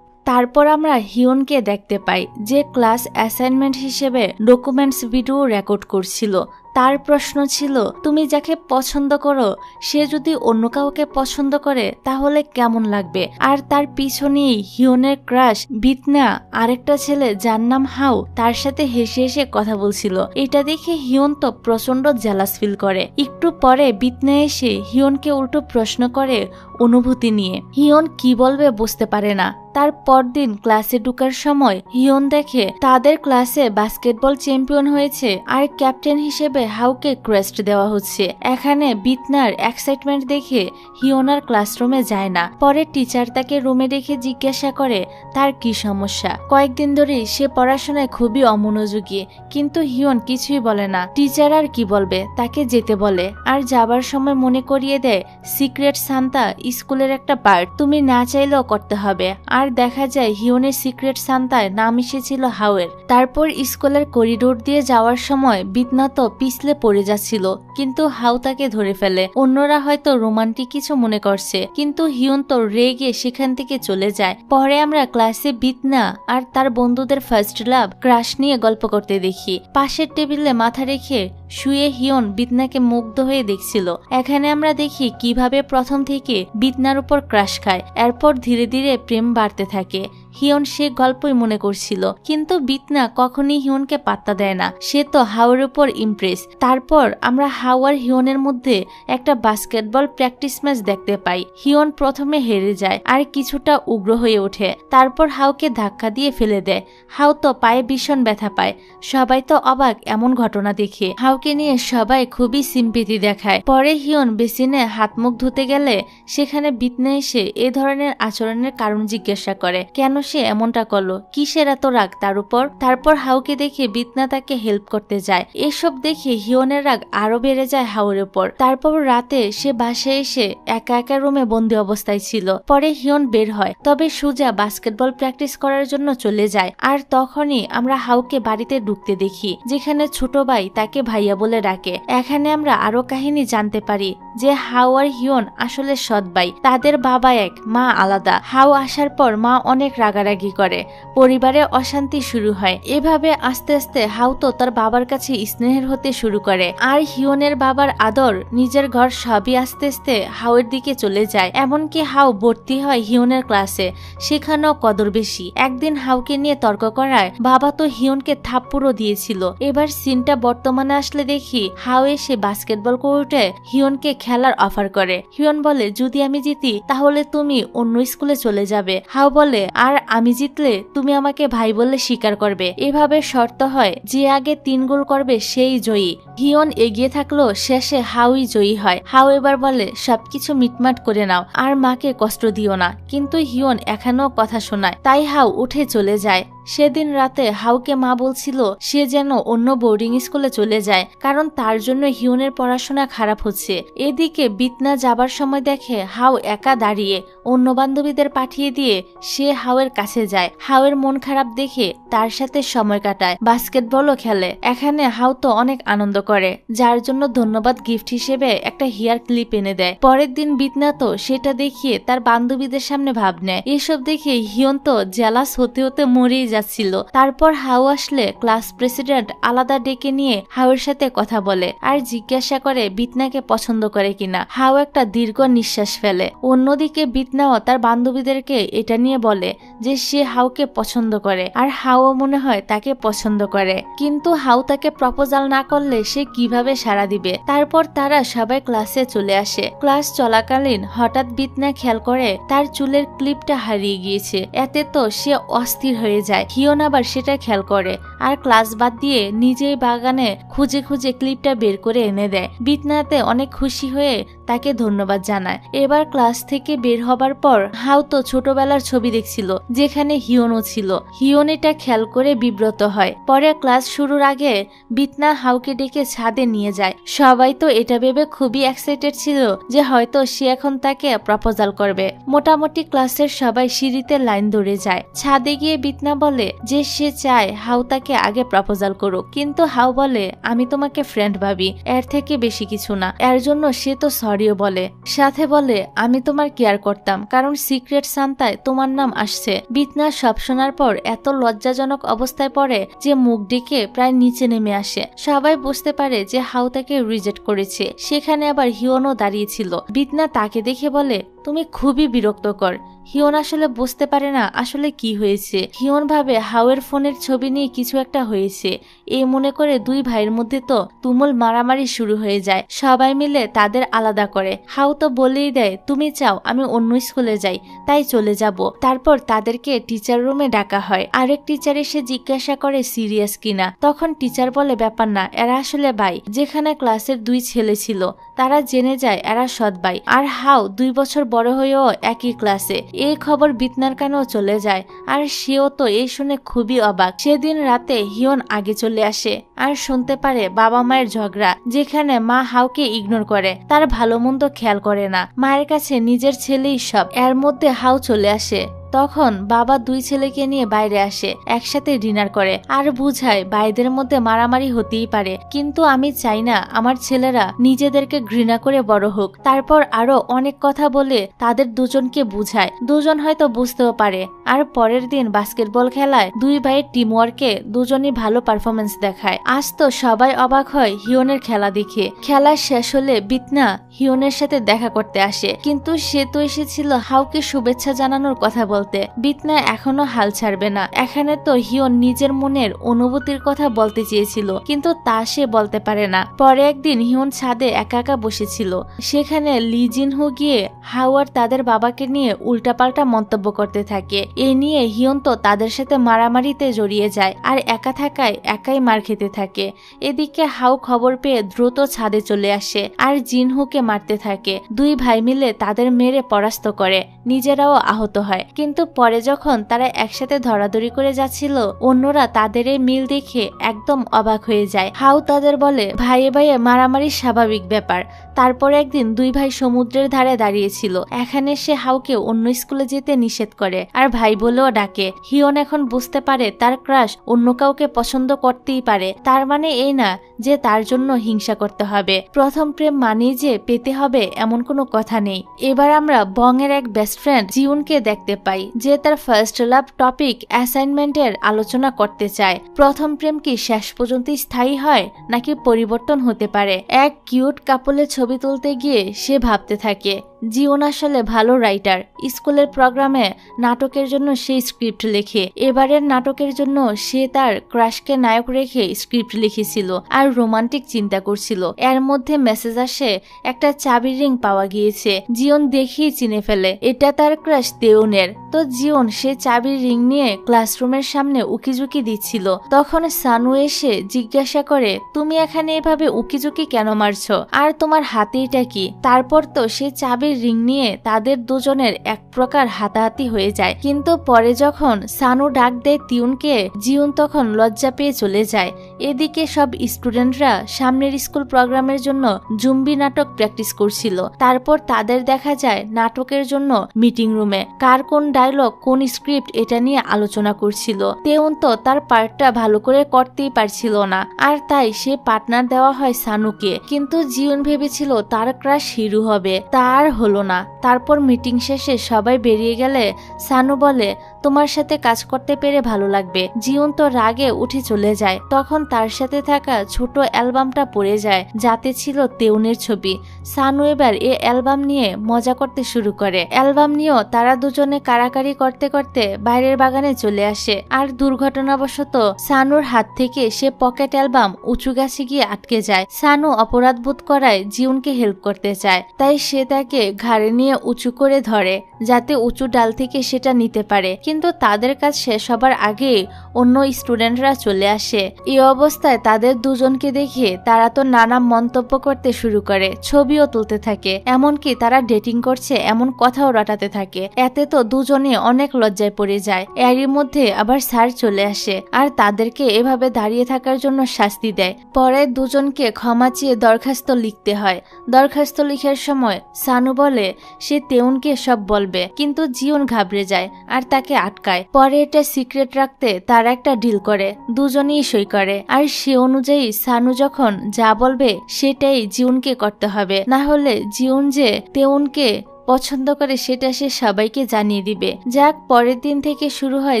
Speaker 1: তারপর আমরা হিয়নকে দেখতে পাই, যে ক্লাস অ্যাসাইনমেন্ট হিসেবে ডকুমেন্টস ভিডিও রেকর্ড করছিল। তার প্রশ্ন ছিল তুমি যাকে পছন্দ করো সে যদি অন্য কাউকে পছন্দ করে তাহলে কেমন লাগবে। আর তার পিছনেই হিয়নের ক্রাশ বিতনা, আরেকটা ছেলে যার নাম হাউ, তার সাথে হেসে হেসে কথা বলছিল। এটা দেখে হিয়ন তো প্রচন্ড জেলাস ফিল করে। একটু পরে বিতনা এসে হিয়নকে উল্টো প্রশ্ন করে অনুভূতি নিয়ে। হিয়ন কি বলবে বুঝতে পারে না। তার পরদিন ক্লাসে ঢুকার সময় হিয়ন দেখে তাদের ক্লাসে বাস্কেটবল চ্যাম্পিয়ন হয়েছে আর ক্যাপ্টেন হিসেবে হাউকে ক্রেস্ট দেওয়া হচ্ছে। এখানে বিতনার এক্সাইটমেন্ট দেখে হিয়ন আর ক্লাসরুমে যায় না। পরে টিচার তাকে রুমে রেখে জিজ্ঞাসা করে তার কি সমস্যা। কয়েকদিন ধরেই সে পড়াশোনায় খুবই অমনোযোগী, কিন্তু হিয়ন কিছুই বলে না। টিচার আর কি বলবে, তাকে যেতে বলে আর যাবার সময় মনে করিয়ে দেয় সিক্রেট সান্তা স্কুলের একটা পার্ট, তুমি না চাইলেও করতে হবে। আর দেখা যায় হিয়নের সিক্রেট সান্তায় নাম এসেছিল হাউয়ের। তারপর স্কুলের করিডোর দিয়ে যাওয়ার সময় বিতনা তো পিছলে পড়ে যাচ্ছিল, কিন্তু হাউ তাকে ধরে ফেলে। অন্যরা হয়তো রোমান্টিক কিছু মনে করছে, কিন্তু হিয়ন তো রেগে সেখান থেকে চলে যায়। পরে আমরা ক্লাসে বিতনা আর তার বন্ধুদের ফার্স্ট লাভ ক্রাশ নিয়ে গল্প করতে দেখি। পাশের টেবিলে মাথা রেখে শুয়ে হিয়ন বিতনাকে মুগ্ধ হয়ে দেখছিল। এখানে আমরা দেখি কিভাবে প্রথম থেকে বিতনার উপর ক্রাশ খায়, এরপর ধীরে ধীরে প্রেম বাড়তে থাকে। হিয়ন সে গল্পই মনে করছিল, কিন্তু বিতনা কখনই হিয়নকে পাত্তা দেয় না, সে তো হাওয়ার উপর ইমপ্রেস। তারপর আমরা হাও আর হিয়নের মধ্যে একটা বাস্কেটবল প্র্যাকটিস ম্যাচ দেখতে পাই। হিয়ন প্রথমে হেরে যায় আর কিছুটা উগ্র হয়ে ওঠে, তারপর হাওকে ধাক্কা দিয়ে ফেলে দেয়। হাও তো পায়ে ভীষণ ব্যথা পায়। সবাই তো অবাক এমন ঘটনা দেখে। হাওকে নিয়ে সবাই খুবই সিম্পিতি দেখায়। পরে হিয়ন বেসিনে হাত মুখ ধুতে গেলে সেখানে বিতনা এসে এ ধরনের আচরণের কারণ জিজ্ঞাসা করে, কেন সে এমনটা করলো, কিসের এত রাগ তার উপর। তারপর হাওকে দেখে বিতনা তাকে হেল্প করতে যায়। এসব দেখে হিয়নের রাগ আরো বেড়ে যায় হাওর উপর। তারপর রাতে সে বাসায় এসে একা একা রুমে বন্দি অবস্থায় ছিল। পরে হিয়ন বের হয়, তবে সুজা বাস্কেটবল প্র্যাকটিস করার জন্য চলে যায়। আর তখনই আমরা হাওকে বাড়িতে ঢুকতে দেখি, যেখানে ছোট ভাই তাকে ভাইয়া বলে ডাকে। এখানে আমরা আরো কাহিনী জানতে পারি যে হাও আর হিয়ন আসলে সৎ ভাই, তাদের বাবা এক মা আলাদা। হাও আসার পর মা অনেক রাগারাগি করে, পরিবারে অশান্তি শুরু হয়। এভাবে আস্তে আস্তে হাও তো তার বাবার কাছে স্নেহের হতে শুরু করে, আর হিয়নের বাবার আদর, নিজের ঘর সবই আস্তে আস্তে হাওয়ের দিকে চলে যায়। এমনকি হাও ভর্তি হয় হিয়নের ক্লাসে, সেখানেও কদর বেশি। একদিন হাওকে নিয়ে তর্ক করায় বাবা তো হিয়নকে থাপ্পড়ও দিয়েছিল। এবার সিনটা বর্তমানে আসলে দেখি হাও এসে বাস্কেটবল কোর্টে হিয়নকে খেলার অফার করে। হিয়ন বলে, যদি আমি জিতি তাহলে তুমি অন্য স্কুলে চলে যাবে। হাও বলে, আর আমি জিতলে তুমি আমাকে ভাই বলে স্বীকার করবে। এভাবে শর্ত হয় যে আগে 3 গোল করবে সেই জয়ী। হিয়ন এগিয়ে থাকলো, শেষে হাওই জয়ী হয়। হাও এবার বলে, সবকিছু মিটমাট করে নাও, আর মাকে কষ্ট দিও না। কিন্তু হিয়ন এখনো কথা শোনায়, তাই হাও উঠে চলে যায়। সেদিন রাতে হাওকে মা বলছিল সে যেন অন্য বোর্ডিং স্কুলে চলে যায়, কারণ তার জন্য হিয়নের পড়াশোনা খারাপ হচ্ছে। এদিকে বিতনা যাবার সময় দেখে হাও একা দাঁড়িয়ে, অন্য বান্ধবীদের পাঠিয়ে দিয়ে সে হাওয়ের কাছে যায়। হাওয়ের মন খারাপ দেখে তার সাথে সময় কাটায়, বাস্কেটবলও খেলে। এখানে হাও তো অনেক আনন্দ করে, যার জন্য ধন্যবাদ গিফট হিসেবে একটা হেয়ার ক্লিপ এনে দেয়। পরের দিন বিতনা তো সেটা দেখিয়ে তার বান্ধবীদের সামনে ভাব নেয়। এসব দেখে হিয়ন তো জেলাস হতে হতে মরেই যাচ্ছিল। তারপর হাও আসলে ক্লাস প্রেসিডেন্ট আলাদা ডেকে নিয়ে হাওয়ের সাথে কথা বলে আর জিজ্ঞাসা করে বিতনাকে পছন্দ করে কিনা। হাও একটা দীর্ঘ নিঃশ্বাস ফেলে। অন্যদিকে বিতনাও তার বান্ধবীদেরকে এটা নিয়ে বলে যে সে হাওকে পছন্দ করে, আর হাও মনে হয় তাকে পছন্দ করে। কিন্তু হাও তাকে প্রপোজাল না করলে সে কিভাবে সাড়া দিবে। তারপর তারা সবাই ক্লাসে চলে আসে। ক্লাস চলাকালীন হঠাৎ বিতনা খেয়াল করে তার চুলের ক্লিপটা হারিয়ে গিয়েছে। এতে তো সে অস্থির হয়ে যায়। হিয়ন আবার সেটা খেয়াল করে আর ক্লাস বাদ দিয়ে নিজেই বাগানে খুঁজে খুঁজে ক্লিপটা বের করে এনে দেয়। বিতনাতে অনেক খুশি হয়ে তাকে ধন্যবাদ জানায়। এবার ক্লাস থেকে বের হবার পর হাও তো ছোটবেলার ছবি দেখছিল, যেখানে হিয়নও ছিল। হিয়ন এটা খেয়াল করে বিব্রত হয়। পরে ক্লাস শুরুর আগে বিতনা হাওকে ডেকে ছাদে নিয়ে যায়। সবাই তো এটা ভেবে খুবই এক্সাইটেড ছিল যে হয়তো সে এখন তাকে প্রপোজাল করবে। মোটামুটি ক্লাসের সবাই সিঁড়িতে লাইন ধরে যায়। ছাদে গিয়ে বিতনা বলে যে সে চায় হাও তাকে আগে প্রপোজাল করুক, কিন্তু হাও বলে, আমি তোমাকে ফ্রেন্ড ভাবি, এর থেকে বেশি কিছু না। এর জন্য সে তো সরিও বলে, সাথে বলে, আমি তোমার কেয়ার করতাম, কারণ সিক্রেট সান্তায় তোমার নাম আসছে। বিতনা সব শোনার পর এত লজ্জাজনক অবস্থায় পড়ে যে মুখ ডেকে প্রায় নিচে নেমে আসে। সবাই বুঝতে পারে যে হাও তাকে রিজেক্ট করেছে। সেখানে আবার হিয়নও দাঁড়িয়েছিল। বিতনা তাকে দেখে বলে, তুমি খুবই বিরক্তকর। হিয়ন আসলে বুঝতে পারে না আসলে কি হয়েছে। হিয়ন ভাবে হাওয়ের ফোনের ছবি নিয়ে কিছু একটা হয়েছে। এই মনে করে দুই ভাইয়ের মধ্যে তো তুমুল মারামারি শুরু হয়ে যায়। সবাই মিলে তাদের আলাদা করে। হাও তো বলেই দেয়, তুমি চাও আমি অন্য স্কুলে যাই, তাই চলে যাব। তারপর তাদেরকে টিচার রুমে ডাকা হয়। আরেক টিচার এসে জিজ্ঞাসা করে সিরিয়াস কিনা। তখন টিচার বলে, ব্যাপার না, এরা আসলে ভাই। যেখানে ক্লাসের 2 ছেলে ছিল তারা জেনে যায় এরা সৎ ভাই। আর হাও 2 বছর বড় হয়েও একই ক্লাসে। এই খবর বিতনার কানেও চলে যায়, আর সেও তো এই শুনে খুবই অবাক। সেদিন রাতে হিয়ন আগে চলে আসে আর শুনতে পারে বাবা মায়ের ঝগড়া, যেখানে মা হাওকে ইগনোর করে, তার ভালো মন্দ খেয়াল করে না। মায়ের কাছে নিজের ছেলেই সব। এর মধ্যে হাও চলে আসে। তখন বাবা দুই ছেলেকে নিয়ে বাইরে আসে, একসাথে ডিনার করে আর বুঝায় ভাইদের মধ্যে মারামারি হতেই পারে, কিন্তু আমি চাই না আমার ছেলেরা নিজেদেরকে ঘৃণা করে বড় হোক। তারপর আরো অনেক কথা বলে তাদের দুজনকে বুঝায়, দুজন হয়তো বুঝতেও পারে। আর পরের দিন বাস্কেটবল খেলায় দুই ভাইয়ের টিমওয়ার্কে দুজনই ভালো পারফরমেন্স দেখায়। আজ তো সবাই অবাক হয় হিয়নের খেলা দেখে। খেলা শেষ হলে বিতনা হিয়নের সাথে দেখা করতে আসে, কিন্তু সে তো এসেছিল হাউকে শুভেচ্ছা জানানোর কথা বলতে। বিতনা এখনো হাল ছাড়বে না। এখানে তো হিয়ন নিজের মনের অনুভূতির কথা বলতে চেয়েছিল, কিন্তু তা সে বলতে পারে না। পরে একদিন হিয়ন ছাদে একা একা বসেছিল, সেখানে লি জিনহো গিয়ে হাউ আর তাদের বাবাকে নিয়ে উল্টাপাল্টা মন্তব্য করতে থাকে। এ নিয়ে হিয়ন তো তাদের সাথে মারামারিতে জড়িয়ে যায় আর একা থাকায় একাই মার খেতে থাকে। এদিকে হাউ খবর পেয়ে দ্রুত ছাদে চলে আসে আর জিনহুকে মারতে থাকে। দুই ভাই মিলে তাদের মেরে পরাস্ত করে, নিজেরাও আহত হয়। কিন্তু পরে যখন তারা একসাথে ধরাধরি করে যাচ্ছিল, অন্যরা তাদের এই মিল দেখে একদম অবাক হয়ে যায়। হাউ তাদের বলে ভাইয়ে ভাইয়ে মারামারি স্বাভাবিক ব্যাপার। তারপর একদিন দুই ভাই সমুদ্রের ধারে দাঁড়িয়েছিল, এখানে সে হাউকে অন্য স্কুলে যেতে নিষেধ করে আর ভাই বলেও ডাকে। হিয়ন এখন বুঝতে পারে তার ক্রাশ অন্য কাউকে পছন্দ করতেই পারে, তার মানে এই না যে তার জন্য হিংসা করতে হবে। প্রথম প্রেম মানেই যে পেতে হবে এমন কোনো কথা নেই। এবার আমরা বং এর এক বেস্ট ফ্রেন্ড জিউনকে দেখতে পাই, যে তার ফার্স্ট লাভ টপিক অ্যাসাইনমেন্টের আলোচনা করতে চায়। প্রথম প্রেম কি শেষ পর্যন্ত স্থায়ী হয় নাকি পরিবর্তন হতে পারে? এক কিউট কাপলের ছবি তুলতে গিয়ে সে ভাবতে থাকে জিউন আসলে ভালো রাইটার। স্কুলের প্রোগ্রামে নাটকের জন্য সে স্ক্রিপ্ট লেখে। এবারের নাটকের জন্য সে তার ক্রাশকে নায়ক রেখে স্ক্রিপ্ট লিখেছিল আর রোমান্টিক চিন্তা করছিল। এর মধ্যে মেসেজ আসে একটা চাবির রিং পাওয়া গিয়েছে। জিউন দেখেই চিনে ফেলে এটা তার ক্রাশ তেওনের। তো জিউন সে চাবির রিং নিয়ে ক্লাসরুমের সামনে উকিঝুঁকি দিচ্ছিল, তখন সানু এসে জিজ্ঞাসা করে তুমি এখানে এভাবে উকিঝুঁকি কেন মারছো আর তোমার হাতে এটা কি? তারপর তো সে চাবির রিং নিয়ে তাদের দুজনের এক প্রকার হাতাহাতি হয়ে যায়। কিন্তু পরে যখন সানু ডাক দেয় তিউনকে, জিউন তখন লজ্জা পেয়ে চলে যায়। এদিকে সব স্টুডেন্টরা সামনের স্কুল প্রোগ্রামের জন্য জুম্বি নাটক প্র্যাকটিস করছিল। তারপর তাদের দেখা যায় নাটকের জন্য মিটিং রুমে কার কোন ডায়লগ কোন স্ক্রিপ্ট এটা নিয়ে আলোচনা করছিল। তেউন তো তার পার্টটা ভালো করে করতেই পারছিল না, আর তাই সে পার্টনার দেওয়া হয় সানুকে। কিন্তু জিউন ভেবেছিল তার ক্রাশ হিরো হবে, তার হলো না। তারপর মিটিং শেষে সবাই বেরিয়ে গেলে সানু বলে তোমার সাথে কাজ করতে পেরে ভালো লাগবে। জিউন তো রাগে উঠে চলে যায়। তখন তার সাথে থাকা ছোট অ্যালবামটা পড়ে যায়, যাতে ছিল তেওনের ছবি। সানু এবার এই অ্যালবাম নিয়ে মজা করতে শুরু করে। অ্যালবাম নিয়েও তারা দুজনে কারাকারি করতে করতে বাইরের বাগানে চলে আসে আর দুর্ঘটনাবশত সানুর হাত থেকে সে পকেট অ্যালবাম উঁচু গাছে গিয়ে আটকে যায়। সানু অপরাধ বোধ করায় জিউনকে হেল্প করতে চায়, তাই সে তাকে ঘাড়ে নিয়ে উঁচু করে ধরে যাতে উঁচু ডাল থেকে সেটা নিতে পারে। কিন্তু তাদের কাজ শেষ হবার আগে অন্য স্টুডেন্টরা চলে আসে। এই অবস্থায় তাদের দুজনকে দেখে তারা তো নানা মন্তব্য করতে শুরু করে, ছবিও তুলতে থাকে, এমনকি তারা ডেটিং করছে এমন কথাও রটাতে থাকে। এতে তো দুজনে অনেক লজ্জায় পড়ে যায়। এরই মধ্যে আবার স্যার চলে আসে আর তাদেরকে এভাবে দাঁড়িয়ে থাকার জন্য শাস্তি দেয়। পরে দুজনকে ক্ষমা চেয়ে দরখাস্ত লিখতে হয়। দরখাস্ত লিখার সময় সানু বলে সে তেওনকে সব বলবে, কিন্তু জিউন ঘাবড়ে যায় আর তাকে আটকায়। পরে এটা সিক্রেট রাখতে তারা একটা ডিল করে, দুজনেই সই করে। আর সে অনুযায়ী সানু যখন যা বলবে সেটাই জিউনকে করতে হবে, না হলে জিউন যে তেওনকে পছন্দ করে সেটা সে সবাইকে জানিয়ে দিবে। যাক, পরের দিন থেকে শুরু হয়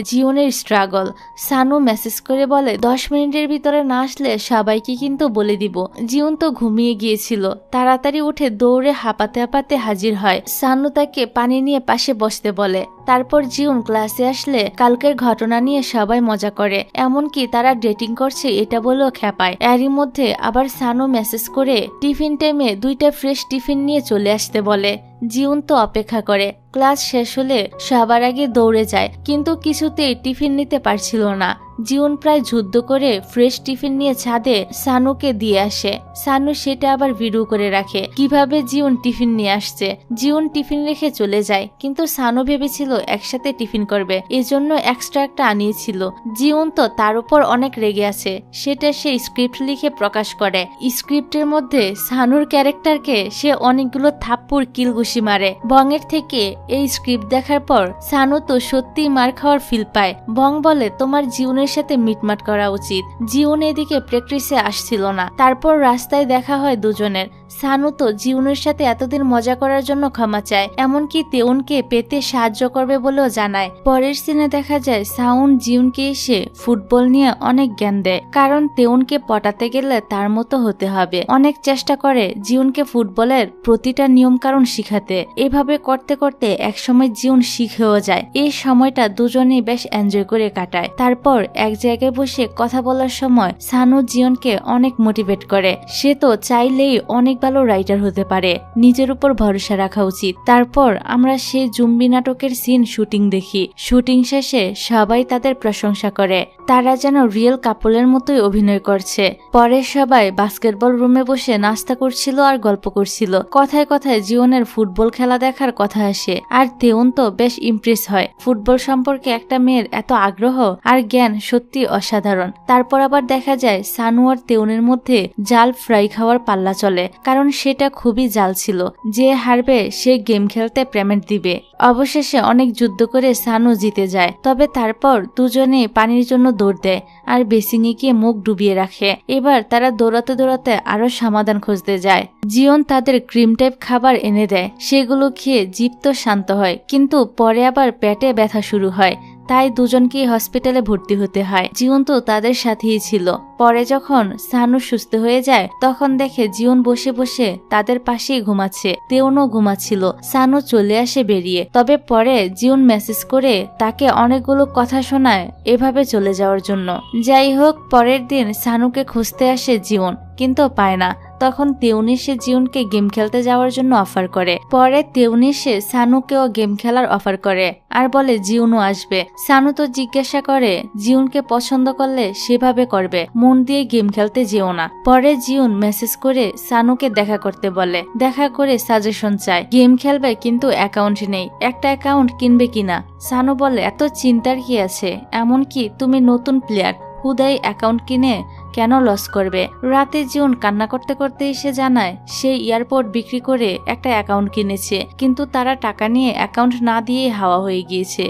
Speaker 1: জিউনের স্ট্রাগল। সানু মেসেজ করে বলে 10 মিনিটের ভিতরে না আসলে সবাইকে কিন্তু বলে দিব। জিউন তো ঘুমিয়ে গিয়েছিল, তাড়াতাড়ি উঠে দৌড়ে হাঁপাতে হাঁপাতে হাজির হয়। সানু তাকে পানি নিয়ে পাশে বসতে বলে। তারপর জিউন ক্লাসে আসলে কালকের ঘটনা নিয়ে সবাই মজা করে, এমনকি তারা ডেটিং করছে এটা বলেও খেপায়। এরই মধ্যে আবার সানু মেসেজ করে টিফিন টাইমে 2টা ফ্রেশ টিফিন নিয়ে চলে আসতে বলে। জিউন তো অপেক্ষা করে। ক্লাস শেষ হলে সবার আগে দৌড়ে যায়, কিন্তু কিছুতেই টিফিন নিতে পারছিল না। জিউন প্রায় যুদ্ধ করে ফ্রেশ টিফিন নিয়ে ছাদে সানুকে দিয়ে আসে। সানু সেটা আবার ভিডিও করে রাখে কিভাবে জিউন টিফিন নিয়ে আসছে। জিউন টিফিন রেখে চলে যায়, কিন্তু সানু ভেবেছিল একসাথে টিফিন করবে, এজন্য এক্সট্রা একটা আনিয়েছিল। জিউন তো তার উপর অনেক রেগে আছে, সেটা সে স্ক্রিপ্ট লিখে প্রকাশ করে। স্ক্রিপ্টের মধ্যে সানুর ক্যারেক্টারকে সে অনেকগুলো থাপ্পড় কিলঘুষি মারে। বংয়ের থেকে এই স্ক্রিপ্ট দেখার পর সানু তো সত্যি মার খাওয়ার ফিল পায়। বং বলে তোমার জিউনের সাথে মিটমাট করা উচিত। জিউন এদিকে প্র্যাকটিসে আসছিল না। তারপর রাস্তায় দেখা হয় দুজনের। সানু তো জিউনের সাথে এতদিন মজা করার জন্য ক্ষমা চায়, এমনকি তেউনকে পেতে সাহায্য করবে বলেও জানায়। পরের সিনে দেখা যায় সাউন জিউনকে এসে ফুটবল নিয়ে অনেক জ্ঞান দেয়, কারণ তেউনকে পটাতে গেলে তার মতো হতে হবে। অনেক চেষ্টা করে জিউনকে ফুটবলের প্রতিটা নিয়ম কারণ শিখাতে। এভাবে করতে করতে একসময় জিউন শিখেও যায়। এই সময়টা দুজনেই বেশ এনজয় করে কাটায়। তারপর এক জায়গায় বসে কথা বলার সময় সানু জিউনকে অনেক মোটিভেট করে। সে তো চাইলেই অনেক ভালো রাইটার হতে পারে, নিজের উপর ভরসা রাখা উচিত। তারপর আমরা সেই জুম্বি নাটকের সিন শুটিং দেখি। শুটিং শেষে সবাই তাদের প্রশংসা করে, তারা যেন রিয়েল কাপলের মতোই অভিনয় করছে। পরে সবাই বাস্কেটবল রুমে বসে নাস্তা করছিল আর গল্প করছিল। কথায় কথায় জিওনের ফুটবল খেলা দেখার কথা আসে, আর তেউন তো বেশ ইমপ্রেস হয়। ফুটবল সম্পর্কে একটা মেয়ের এত আগ্রহ আর জ্ঞান সত্যি অসাধারণ। তারপর আবার দেখা যায় সানু আর তেউনের মধ্যে জাল ফ্রাই খাওয়ার পাল্লা চলে, কারণ সেটা খুবই জাল ছিল। যে হারবে সে গেম খেলতে পেমেন্ট দিবে। অবশেষে অনেক যুদ্ধ করে সানু জিতে যায়। তবে তারপর দুজনে পানির জন্য দৌড় দেয় আর বেসিংয়ে গিয়ে মুখ ডুবিয়ে রাখে। এবার তারা দৌড়াতে দৌড়াতে আরো সমাধান খুঁজতে যায়। জিওন তাদের ক্রিম টাইপ খাবার এনে দেয়, সেগুলো খেয়ে জিভ তো শান্ত হয়, কিন্তু পরে আবার পেটে ব্যথা শুরু হয়। তাই দুজনকেই হসপিটালে ভর্তি হতে হয়। জিওন তো তাদের সাথেই ছিল। পরে যখন সানু সুস্থ হয়ে যায় তখন দেখে জিওন বসে বসে তাদের পাশেই ঘুমাচ্ছে। তেউনও ঘুমাচ্ছিল। সানু চলে আসে বেরিয়ে। তবে পরে জিওন মেসেজ করে তাকে অনেকগুলো কথা শোনায় এভাবে চলে যাওয়ার জন্য। যাই হোক, পরের দিন সানুকে খুঁজতে আসে জিওন, কিন্তু পায় না। তখন তেউনি সে জিউনকে গেম খেলতে যাওয়ার জন্য অফার করে। পরে তেউনি সে সানুকেও গেম খেলার অফার করে আর বলে জিউনও আসবে। সানু তো জিজ্ঞাসা করে জিউনকে পছন্দ করলে সেভাবে করবে, মন দিয়ে গেম খেলতে যেও না। পরে জিউন মেসেজ করে সানুকে দেখা করতে বলে। দেখা করে সাজেশন চায়। গেম খেলবে কিন্তু অ্যাকাউন্ট নেই, একটা অ্যাকাউন্ট কিনবে কিনা। সানু বলে এত চিন্তার কি আছে, এমনকি তুমি নতুন প্লেয়ার, হুদাই অ্যাকাউন্ট কিনে কেন লস করবে। রাতে জিউন কান্না করতে করতে এসে জানায় সে এয়ারপোর্ট বিক্রি করে একটা অ্যাকাউন্ট কিনেছে, কিন্তু তারা টাকা নিয়ে অ্যাকাউন্ট না দিয়ে হাওয়া হয়ে গিয়েছে।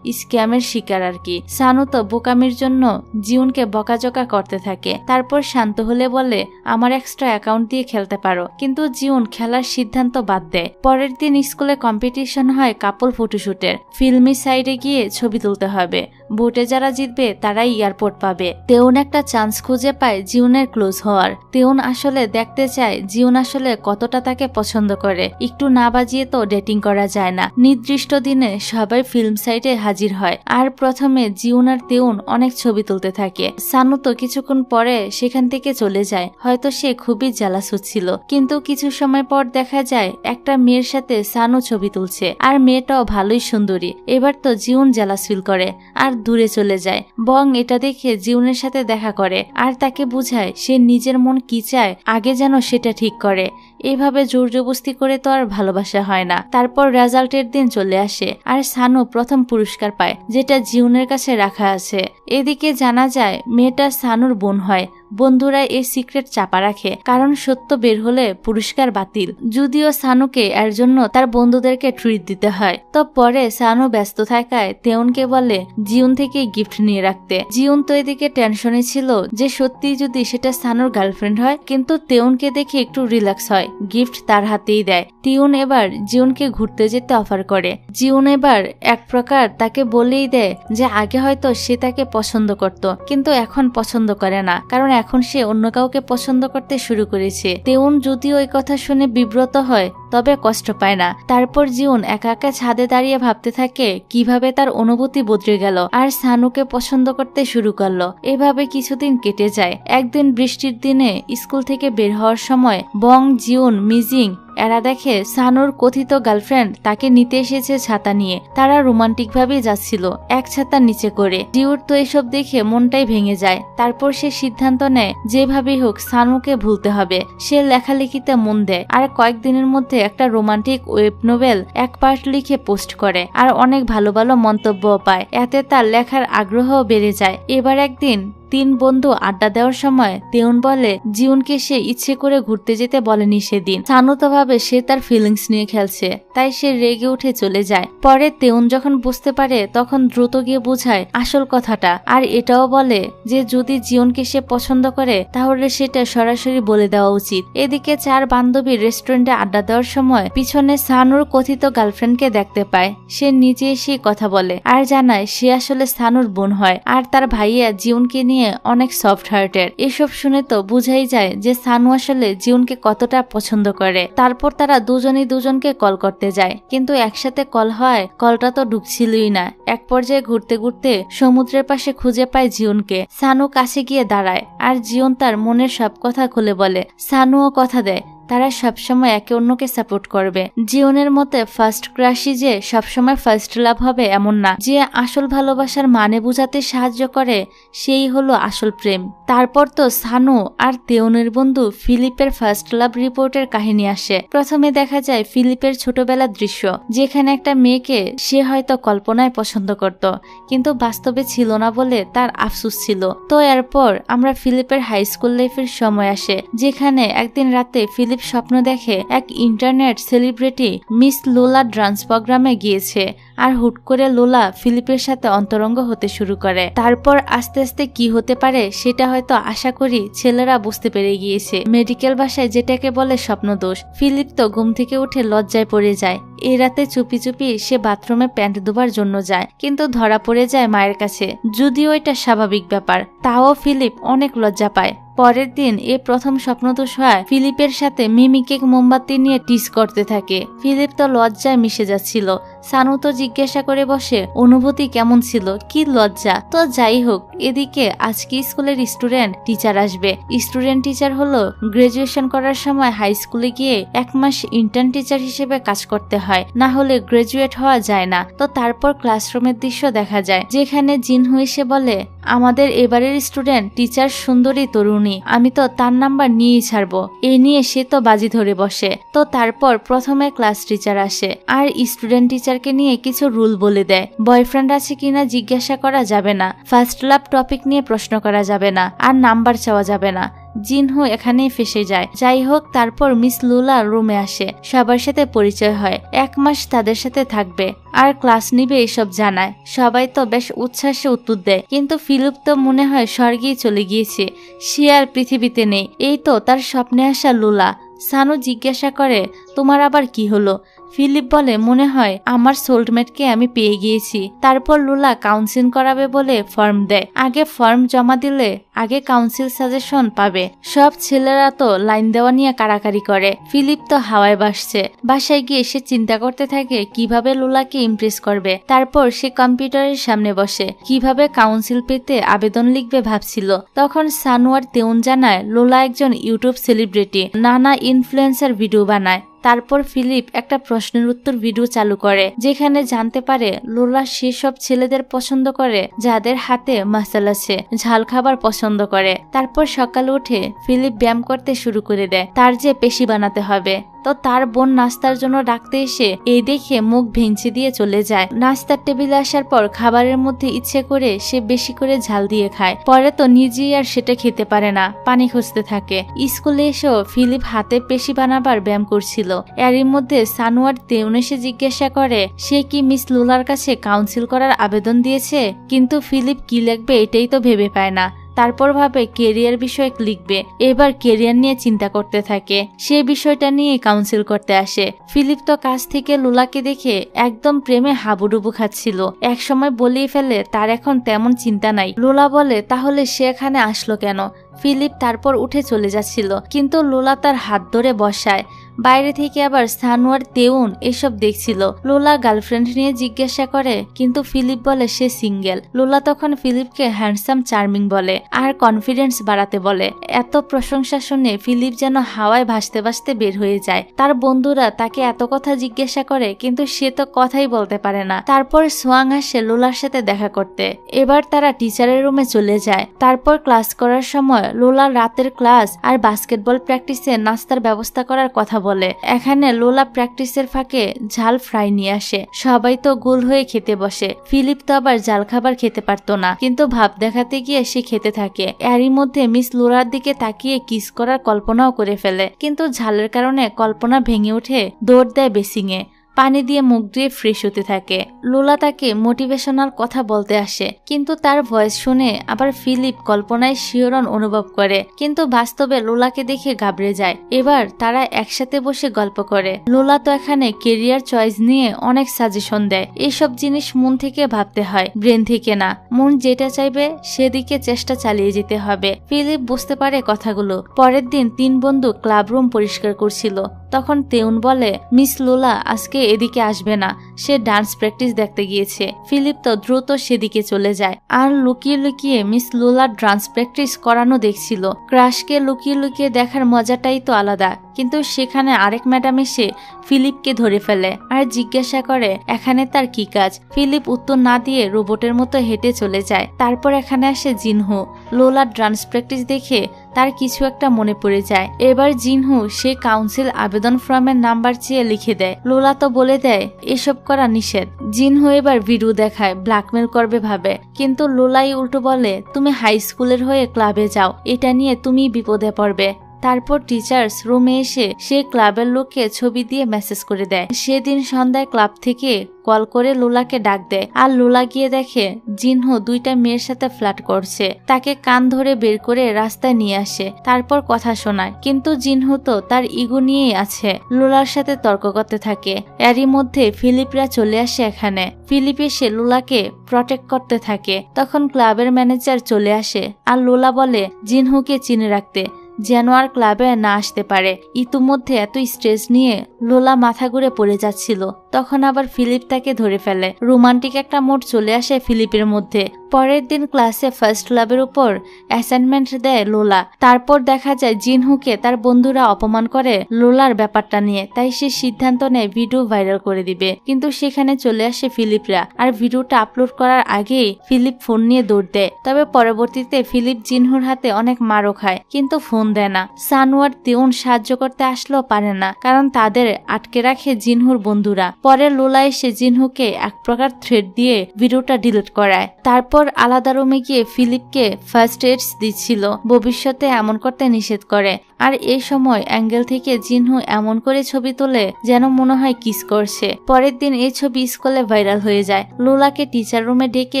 Speaker 1: স্ক্যামের শিকার আর কি। সানু তো বোকামির জন্য জিউনকে বকাজকা করতে থাকে। তারপর শান্ত হলে বলে আমার এক্সট্রা অ্যাকাউন্ট দিয়ে খেলতে পারো, কিন্তু জিউন খেলার সিদ্ধান্ত বাদ দেয়। পরের দিন স্কুলে কম্পিটিশন হয় কাপল ফটোশুটের। ফিল্মি সাইডে গিয়ে ছবি তুলতে হবে। ভোটে যারা জিতবে তারাই এয়ারপোর্ট পাবে। তেউন একটা চান্স খুঁজে পায় জিউনের ক্লোজ হওয়ার। তেউন আসলে দেখতে চায় জিউন আসলে কতটা তাকে পছন্দ করে। একটু না বাজিয়ে তো ডেটিং করা যায় না। নির্দিষ্ট দিনে সবাই ফিল্ম সাইটে হাজির হয়, আর প্রথমে জিউন আর তেউন অনেক ছবি তুলতে থাকে। সানু তো কিছুক্ষণ পরে সেখান থেকে চলে যায়, হয়তো সে খুবই জেলাস হচ্ছিল। কিন্তু কিছু সময় পর দেখা যায় একটা মেয়ের সাথে সানু ছবি তুলছে, আর মেয়েটাও ভালোই সুন্দরী। এবার তো জিউন জেলাস ফিল করে আর দূরে চলে যায়। বং এটা দেখে জিউনের সাথে দেখা করে আর তাকে বুঝায় সে নিজের মন কি চায় আগে যেন সেটা ঠিক করে। এভাবে জোর জবস্তি করে তো আর ভালোবাসা হয় না। তারপর রেজাল্টের দিন চলে আসে আর সানু প্রথম পুরস্কার পায়, যেটা জিউনের কাছে রাখা আছে। এদিকে জানা যায় মেয়েটা সানুর বোন হয়। বন্ধুরা এই সিক্রেট চাপা রাখে, কারণ সত্য বের হলে পুরস্কার বাতিল। যদিও সানুকে এর জন্য তার বন্ধুদেরকে ট্রিট দিতে হয়। তো পরে সানু ব্যস্ত থাকায় তেউনকে বলে জিউন থেকে গিফট নিয়ে রাখতে। জিউন তো এদিকে টেনশনে ছিল যে সত্যি যদি সেটা সানুর গার্লফ্রেন্ড হয়, কিন্তু তেউনকে দেখে একটু রিল্যাক্স হয়, গিফট তার হাতেই দেয়। টিউন এবার জিউনকে ঘুরতে যেতে অফার করে। জিউন এবার এক প্রকার তাকে বলেই দেয় যে আগে হয়তো সে তাকে পছন্দ করত, কিন্তু এখন পছন্দ করে না, কারণ এখন সে অন্য কাউকে পছন্দ করতে শুরু করেছে। তেউন যদিও এই কথা শুনে বিব্রত হয়, তবে কষ্ট পায় না। তারপর জিউন একা একা ছাদে দাঁড়িয়ে ভাবতে থাকে কিভাবে তার অনুভূতি বদলে গেল আর সানুকে পছন্দ করতে শুরু করলো। এভাবে কিছুদিন কেটে যায়। একদিন বৃষ্টির দিনে স্কুল থেকে বের হওয়ার সময় বং, জিউন, মিজিং এরা দেখে সানুর কথিত গার্লফ্রেন্ড তাকে নিতে এসেছে ছাতা নিয়ে। তারা রোমান্টিক ভাবে যাচ্ছিল এক ছাতার নিচে করে। জিউর তো এসব দেখে মনটাই ভেঙে যায়। তারপর সে সিদ্ধান্ত নেয় যেভাবেই হোক সানুকে ভুলতে হবে। সে লেখালেখিতে মন দেয় আর কয়েকদিনের মধ্যে একটা রোমান্টিক ওয়েব নোভেল এক পার্ট লিখে পোস্ট করে আর অনেক ভালো ভালো মন্তব্য পায়। এতে তার লেখার আগ্রহ বেড়ে যায়। এবার একদিন তিন বন্ধু আড্ডা দেওয়ার সময় তেউন বলে জিউনকে সে ইচ্ছে করে ঘুরতে যেতে বলেনি সেদিন। সানু তো ভাবে সে তার ফিলিংস নিয়ে খেলছে, তাই সে রেগে উঠে চলে যায়। পরে তেউন যখন বুঝতে পারে তখন দ্রুত গিয়ে বোঝায় আসল কথাটা, আর এটাও বলে যে যদি জিউনকে সে পছন্দ করে তাহলে সেটা সরাসরি বলে দেওয়া উচিত। এদিকে চার বান্ধবী রেস্টুরেন্টে আড্ডা দেওয়ার সময় পিছনে সানুর কথিত গার্লফ্রেন্ডকে দেখতে পায়। সে নিজে এসে কথা বলে আর জানায় সে আসলে সানুর বোন হয় আর তার ভাইয়া জিউনকে নিয়ে অনেক সফট হার্টের। এসব শুনে তো বুঝাই যায় যে সানু আসলে জিউনকে কতটা পছন্দ করে। তারপর তারা দুজনেই দুজনকে কল করতে যায়, কিন্তু একসাথে কল হয় কলটা তো ঢুকছিলই না। এক পর্যায়ে ঘুরতে ঘুরতে সমুদ্রের পাশে খুঁজে পায় জিউনকে। সানু কাছে গিয়ে দাঁড়ায় আর জিউন তার মনের সব কথা খুলে বলে। সানুও কথা দেয় তারা সবসময় একে অন্যকে সাপোর্ট করবে। জীবনের মতে ফার্স্ট ক্রাশই যে সবসময় ফার্স্ট লাভ হবে এমন না, যে আসল ভালোবাসার মানে বুঝাতে সাহায্য করে সেই হলো আসল প্রেম। তারপর তো সানু আর তেউনের বন্ধু ফিলিপের ফার্স্ট লাভ রিপোর্টের কাহিনী আসে। প্রথমে দেখা যায় ফিলিপের ছোটবেলার দৃশ্য, যেখানে একটা মেয়েকে সে হয়তো কল্পনায় পছন্দ করত কিন্তু বাস্তবে ছিল না বলে তার আফসোস ছিল। তো এরপর আমরা ফিলিপের হাই স্কুল লাইফের সময় আসে, যেখানে একদিন রাতে ফিলিপ স্বপ্ন দেখে এক ইন্টারনেট সেলিব্রিটি মিস লোলা ডান্স প্রোগ্রামে গিয়েছে আর হুট করে লোলা ফিলিপের সাথে অন্তরঙ্গ হতে শুরু করে। তারপর আস্তে আস্তে কি হতে পারে সেটা হয়তো আশা করি ছেলেরা বুঝতে পেরে গিয়েছে। মেডিকেল ভাষায় যেটাকে বলে স্বপ্নদোষ। ফিলিপ তো ঘুম থেকে উঠে লজ্জায় পড়ে যায়। এই রাতে চুপি চুপি সে বাথরুমে প্যান্ট ধোবার জন্য যায়, কিন্তু ধরা পড়ে যায় মায়ের কাছে। যদিও এটা স্বাভাবিক ব্যাপার, তাও ফিলিপ অনেক লজ্জা পায়। পরের দিন এই প্রথম স্বপ্নদোষ হয় ফিলিপের সাথে মিমিকে মোমবাতি নিয়ে টিস করতে থাকে। ফিলিপ তো লজ্জায় মিশে যাচ্ছিল। সানু তো জিজ্ঞাসা করে বসে অনুভূতি কেমন ছিল, কি লজ্জা। তো যাই হোক, এদিকে আজকে স্কুলের স্টুডেন্ট টিচার আসবে। স্টুডেন্ট টিচার হলো গ্রাজুয়েশন করার সময় হাই স্কুলে গিয়ে 1 মাস ইন্টার্ন টিচার হিসেবে কাজ করতে হয়, না হলে গ্রাজুয়েট হওয়া যায় না। তো তারপর ক্লাসরুমের দৃশ্য দেখা যায়, যেখানে জিনহু এসে বলে আমাদের এবারের স্টুডেন্ট টিচার সুন্দরী তরুণী, আমি তো তার নাম্বার নিয়েই ছাড়বো। এই নিয়ে সে তো বাজি ধরে বসে। তো তারপর প্রথমে ক্লাস টিচার আসে আর স্টুডেন্ট টিচারকে নিয়ে কিছু রুল বলে দেয়। বয়ফ্রেন্ড আছে কিনা জিজ্ঞাসা করা যাবে না, ফার্স্ট লাভ টপিক নিয়ে প্রশ্ন করা যাবে না, আর নাম্বার চাওয়া যাবে না। জিনহু এখানেই ফেসে যায়। যাই হোক, তারপর মিস লুলা রুমে আসে, সবার সাথে পরিচয় হয়, 1 মাস তাদের সাথে থাকবে আর ক্লাস নিবে এসব জানায়। সবাই তো বেশ উচ্ছ্বাসে উত্তর দেয়, কিন্তু ফিলিপ তো মনে হয় স্বর্গেই চলে গিয়েছে, সে আর পৃথিবীতে নেই। এই তো তার স্বপ্নে আসা লুলা। সানু জিজ্ঞাসা করে তোমার আবার কি হলো? ফিলিপ বলে মনে হয় আমার সোলমেটকে আমি পেয়ে গিয়েছি। তারপর লুলা কাউন্সিল করাবে বলে ফর্ম দেয়। আগে ফর্ম জমা দিলে আগে কাউন্সিল সাজেশন পাবে। সব ছেলেরা তো লাইন দেওয়া নিয়ে কারাকারি করে। ফিলিপ তো হাওয়ায় ভাসছে। বাসায় গিয়ে সে চিন্তা করতে থাকে কিভাবে লুলাকে ইমপ্রেস করবে। তারপর সে কম্পিউটারের সামনে বসে কিভাবে কাউন্সিল পেতে আবেদন লিখবে ভাবছিল। তখন সানু আর তেউন জানায় লুলা একজন ইউটিউব সেলিব্রিটি, নানা ইনফ্লুয়েন্সার ভিডিও বানায়। তারপর ফিলিপ একটা প্রশ্নের উত্তর ভিডিও চালু করে, যেখানে জানতে পারে লোলা সেসব ছেলেদের পছন্দ করে যাদের হাতে মাসাল আছে, ঝাল খাবার পছন্দ করে। তারপর সকালে উঠে ফিলিপ ব্যায়াম করতে শুরু করে দেয়, তার যে পেশি বানাতে হবে। তো তার বোন নাস্তার জন্য ডাকতে এসে এই দেখে মুখ ভেঙচি দিয়ে চলে যায়। নাস্তার টেবিলে আসার পর খাবারের মধ্যে ইচ্ছে করে সে বেশি করে ঝাল দিয়ে খায়। পরে তো নিজেই আর সেটা খেতে পারে না, পানি খুঁজতে থাকে। স্কুলে এসেও ফিলিপ হাতে পেশি বানাবার ব্যায়াম করছিল। এরই মধ্যে সানু আর তেউন এসে জিজ্ঞাসা করে সে কি মিস লুলার কাছে কাউন্সিল করার আবেদন দিয়েছে, কিন্তু ফিলিপ কি লিখবে এটাই তো ভেবে পায় না। তারপর ভাবে কেরিয়ার বিষয়ে লিখবে। এবার কেরিয়ার নিয়ে চিন্তা করতে থাকে, সে বিষয়টা নিয়ে কাউন্সিল করতে আসে। ফিলিপ তো কাছ থেকে লুলাকে দেখে একদম প্রেমে হাবুডুবু খাচ্ছিল। এক সময় বলেই ফেলে তার এখন তেমন চিন্তা নাই। লুলা বলে তাহলে সে এখানে আসলো কেন? ফিলিপ তারপর উঠে চলে যাচ্ছিল, কিন্তু লোলা তার হাত ধরে বসায়। বাইরে থেকে আবার সানু আর তেউন এসব দেখছিল। লোলা গার্লফ্রেন্ড নিয়ে জিজ্ঞাসা করে, কিন্তু ফিলিপ বলে সে সিঙ্গেল। লোলা তখন ফিলিপকে হ্যান্ডসাম চার্মিং বলে আর কনফিডেন্স বাড়াতে বলে। এত প্রশংসা শুনে ফিলিপ যেন হাওয়ায় ভাসতে ভাসতে বের হয়ে যায়। তার বন্ধুরা তাকে এত কথা জিজ্ঞাসা করে, কিন্তু সে তো কথাই বলতে পারে না। তারপর সোয়াং আসে লোলার সাথে দেখা করতে। এবার তারা টিচারের রুমে চলে যায়। তারপর ক্লাস করার সময় সময় লোলা রাতের ক্লাস আর বাস্কেটবল প্র্যাকটিসে নাস্তার ব্যবস্থা করার কথা বলে। এখানে লোলা প্র্যাকটিসের ফাঁকে ঝাল ফ্রাই নিয়ে আসে। সবাই তো গোল হয়ে খেতে বসে। ফিলিপ তো আবার ঝাল খাবার খেতে পারতো না, কিন্তু ভাব দেখাতে গিয়ে সে খেতে থাকে। এরই মধ্যে মিস লোলার দিকে তাকিয়ে কিস করার কল্পনাও করে ফেলে, কিন্তু ঝালের কারণে কল্পনা ভেঙে উঠে দৌড় দেয় বেসিংয়ে। পানি দিয়ে মুখ ধুয়ে ফ্রেশ হতে থাকে। লোলা তাকে মোটিভেশনাল কথা বলতে আসে, কিন্তু তার ভয়েস শুনে আবার ফিলিপ কল্পনায় শিহরণ অনুভব করে, কিন্তু বাস্তবে লোলাকে দেখে ঘাবড়ে যায়। এবার তারা একসাথে বসে গল্প করে। লোলা তো এখানে কেরিয়ার চয়েস নিয়ে অনেক সাজেশন দেয়। এইসব জিনিস মন থেকে ভাবতে হয়, ব্রেন থেকে না। মন যেটা চাইবে সেদিকে চেষ্টা চালিয়ে যেতে হবে। ফিলিপ বুঝতে পারে কথাগুলো। পরের দিন 3 বন্ধু ক্লাব রুম পরিষ্কার করছিল। তখন তেউন বলে, মিস লোলা আজকে এদিকে আসবে না, সে ডান্স প্র্যাকটিস দেখতে গিয়েছে। ফিলিপ তো দ্রুত সেদিকে চলে যায় আর লুকিয়ে লুকিয়ে মিস লোলার ডান্স প্র্যাকটিস করানো দেখছিল। ক্রাশকে লুকিয়ে লুকিয়ে দেখার মজাটাই তো আলাদা। কিন্তু সেখানে আরেক ম্যাডাম এসে ফিলিপকে ধরে ফেলে আর জিজ্ঞাসা করে এখানে তার কি কাজ। ফিলিপ উত্তর না দিয়ে রোবটের মতো হেঁটে চলে যায়। তারপর এখানে আসে জিনহু। লোলার ডান্স প্র্যাকটিস দেখে তার কিছু একটা মনে পড়ে যায়। এবার জিনহু সে কাউন্সিল আবেদন ফর্মের নাম্বার চেয়ে লিখে দেয়। লোলা তো বলে দেয় এসব করা নিষেধ। জিনহু এবার ভিডিও দেখায়, ব্ল্যাকমেল করবে ভাবে, কিন্তু লোলাই উল্টো বলে তুমি হাই স্কুলের হয়ে ক্লাবে যাও, এটা নিয়ে তুমি বিপদে পড়বে। তারপর টিচার্স রুমে এসে সে ক্লাবের লোককে ছবি দিয়ে মেসেজ করে দেয়। সেদিন সন্ধ্যায় ক্লাব থেকে কল করে লোলাকে ডাক দেয় আর লোলা গিয়ে দেখে জিনহু 2টা মেয়ের সাথে ফ্লার্ট করছে। তাকে কান ধরে বের করে রাস্তায় নিয়ে আসে, তারপর কথা শোনায়। কিন্তু জিনহু তো তার ইগো নিয়েই আছে, লোলার সাথে তর্ক করতে থাকে। এরই মধ্যে ফিলিপরা চলে আসে এখানে। ফিলিপ এসে লোলাকে প্রটেক্ট করতে থাকে। তখন ক্লাবের ম্যানেজার চলে আসে আর লোলা বলে জিনহুকে চিনে রাখতে, যেন আর ক্লাবে না আসতে পারে। ইতিমধ্যে এত স্ট্রেস নিয়ে লোলা মাথা ঘুরে পড়ে যাচ্ছিল। তখন আবার ফিলিপ তাকে ধরে ফেলে। রোমান্টিক একটা মোড চলে আসে ফিলিপের মধ্যে। পরের দিন ক্লাসে ফার্স্ট লাভের উপর অ্যাসাইনমেন্ট দেয় লোলা। তারপর দেখা যায় জিনহুকে তার বন্ধুরা অপমান করে লোলার ব্যাপারটা নিয়ে। তাই সে সিদ্ধান্ত নেয় ভিডিও ভাইরাল করে দিবে। কিন্তু সেখানে চলে আসে ফিলিপরা আর ভিডিওটা আপলোড করার আগেই ফিলিপ ফোন নিয়ে দৌড় দেয়। তবে পরবর্তীতে ফিলিপ জিনহুর হাতে অনেক মারও খায়, কিন্তু ফোন দেয় না। সানওয়ার তেউন সাহায্য করতে আসলেও পারে না, কারণ তাদের আটকে রাখে জিনহুর বন্ধুরা। পরে লোলা এসে জিনহুকে এক প্রকার থ্রেট দিয়ে ভিডিওটা ডিলিট করায়। তারপর আলাদা রুমে গিয়ে ফিলিপকে ফার্স্ট এইডস দিচ্ছিল, ভবিষ্যতে এমন করতে নিষেধ করে। আর এই সময় অ্যাঙ্গেল থেকে জিনহু এমন করে ছবি তোলে যেন মনে হয় কিস করছে। পরের দিন এই ছবি স্কুলে ভাইরাল হয়ে যায়। লোলাকে টিচার রুমে ডেকে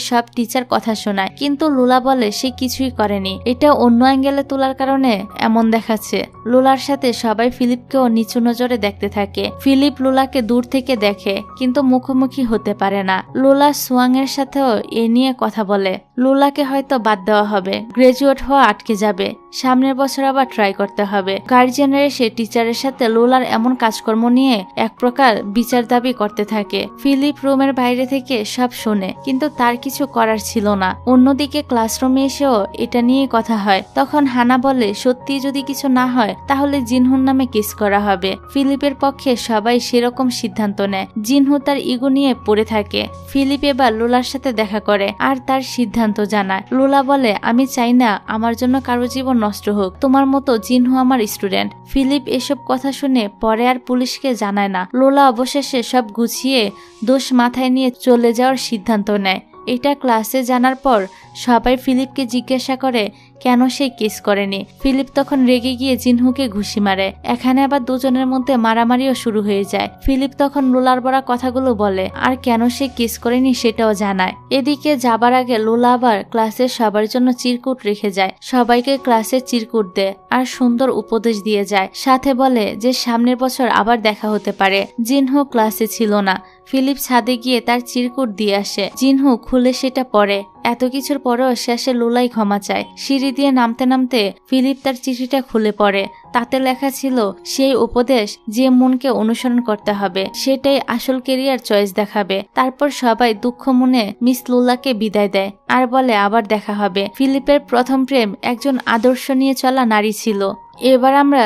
Speaker 1: সব টিচার কথা শোনায়, কিন্তু লোলা বলে সে কিছুই করেনি, এটা অন্য অ্যাঙ্গেলে তোলার কারণে এমন দেখাচ্ছে। লোলার সাথে সবাই ফিলিপকেও নিচু নজরে দেখতে থাকে। ফিলিপ লোলাকে দূর থেকে দেখে, কিন্তু মুখোমুখি হতে পারে না। লোলা সুয়াং এর সাথেও এ নিয়ে কথা বলে। লোলাকে হয়তো বাদ দেওয়া হবে, গ্রাজুয়েট হওয়া আটকে যাবে, সামনের বছর আবার ট্রাই করতে হবে। গার্জিয়ানরা এসে টিচারের সাথে লোলার এমন কাজকর্ম নিয়ে এক প্রকার বিচার দাবি করতে থাকে। ফিলিপ রুমের বাইরে থেকে সব শোনে, কিন্তু তার কিছু করার ছিল না। অন্যদিকে ক্লাসরুমে এসেও এটা নিয়ে কথা হয়। তখন হানা বলে সত্যি যদি কিছু না হয় তাহলে জিনহুর নামে কেস করা হবে। ফিলিপের পক্ষে সবাই সেরকম সিদ্ধান্ত নেয়। জিনহু তার ইগো নিয়ে পড়ে থাকে। ফিলিপ এবার লোলার সাথে দেখা করে আর তার সিদ্ধান্ত জানায়। লোলা বলে আমি চাই না আমার জন্য কারো জীবন নষ্ট হোক, তোমার মতো জিনহু আমার স্টুডেন্ট। ফিলিপ এসব কথা শুনে পরে আর পুলিশকে জানায় না। লোলা অবশেষে সব গুছিয়ে দোষ মাথায় নিয়ে চলে যাওয়ার সিদ্ধান্ত নেয়। এটা ক্লাসে জানার পর সবাই ফিলিপকে জিজ্ঞাসা করে কেন সে কেস করেনি। ফিলিপ তখন রেগে গিয়ে জিনহুকে ঘুষি মারে। এখানে আবার দুজনের মধ্যে মারামারিও শুরু হয়ে যায়। ফিলিপ তখন লোলার বড়া কথাগুলো বলে আর কেন সে কেস করেনি সেটাও জানায়। এদিকে যাবার আগে লোলা আবার ক্লাসের সবার জন্য চিরকুট রেখে যায়। সবাইকে ক্লাসে চিরকুট দেয় আর সুন্দর উপদেশ দিয়ে যায়। সাথে বলে যে সামনের বছর আবার দেখা হতে পারে। জিনহু ক্লাসে ছিল না। ফিলিপ ছাদে গিয়ে তার চিরকুট দিয়ে আসে। জিনহু খুলে সেটা পড়ে। এত কিছুর পরেও শেষে লোলাই ক্ষমা চায়। সিঁড়ি দিয়ে নামতে নামতে ফিলিপ তার চিঠিটা খুলে পড়ে। তাতে লেখা ছিল সেই উপদেশ যে মনকে অনুসরণ করতে হবে, সেটাই আসল কেরিয়ার চয়েস দেখাবে। তারপর সবাই দুঃখ মনে মিস লোলাকে বিদায় দেয় আর বলে আবার দেখা হবে। ফিলিপের প্রথম প্রেম একজন আদর্শ নিয়ে চলা নারী ছিল। এবার আমরা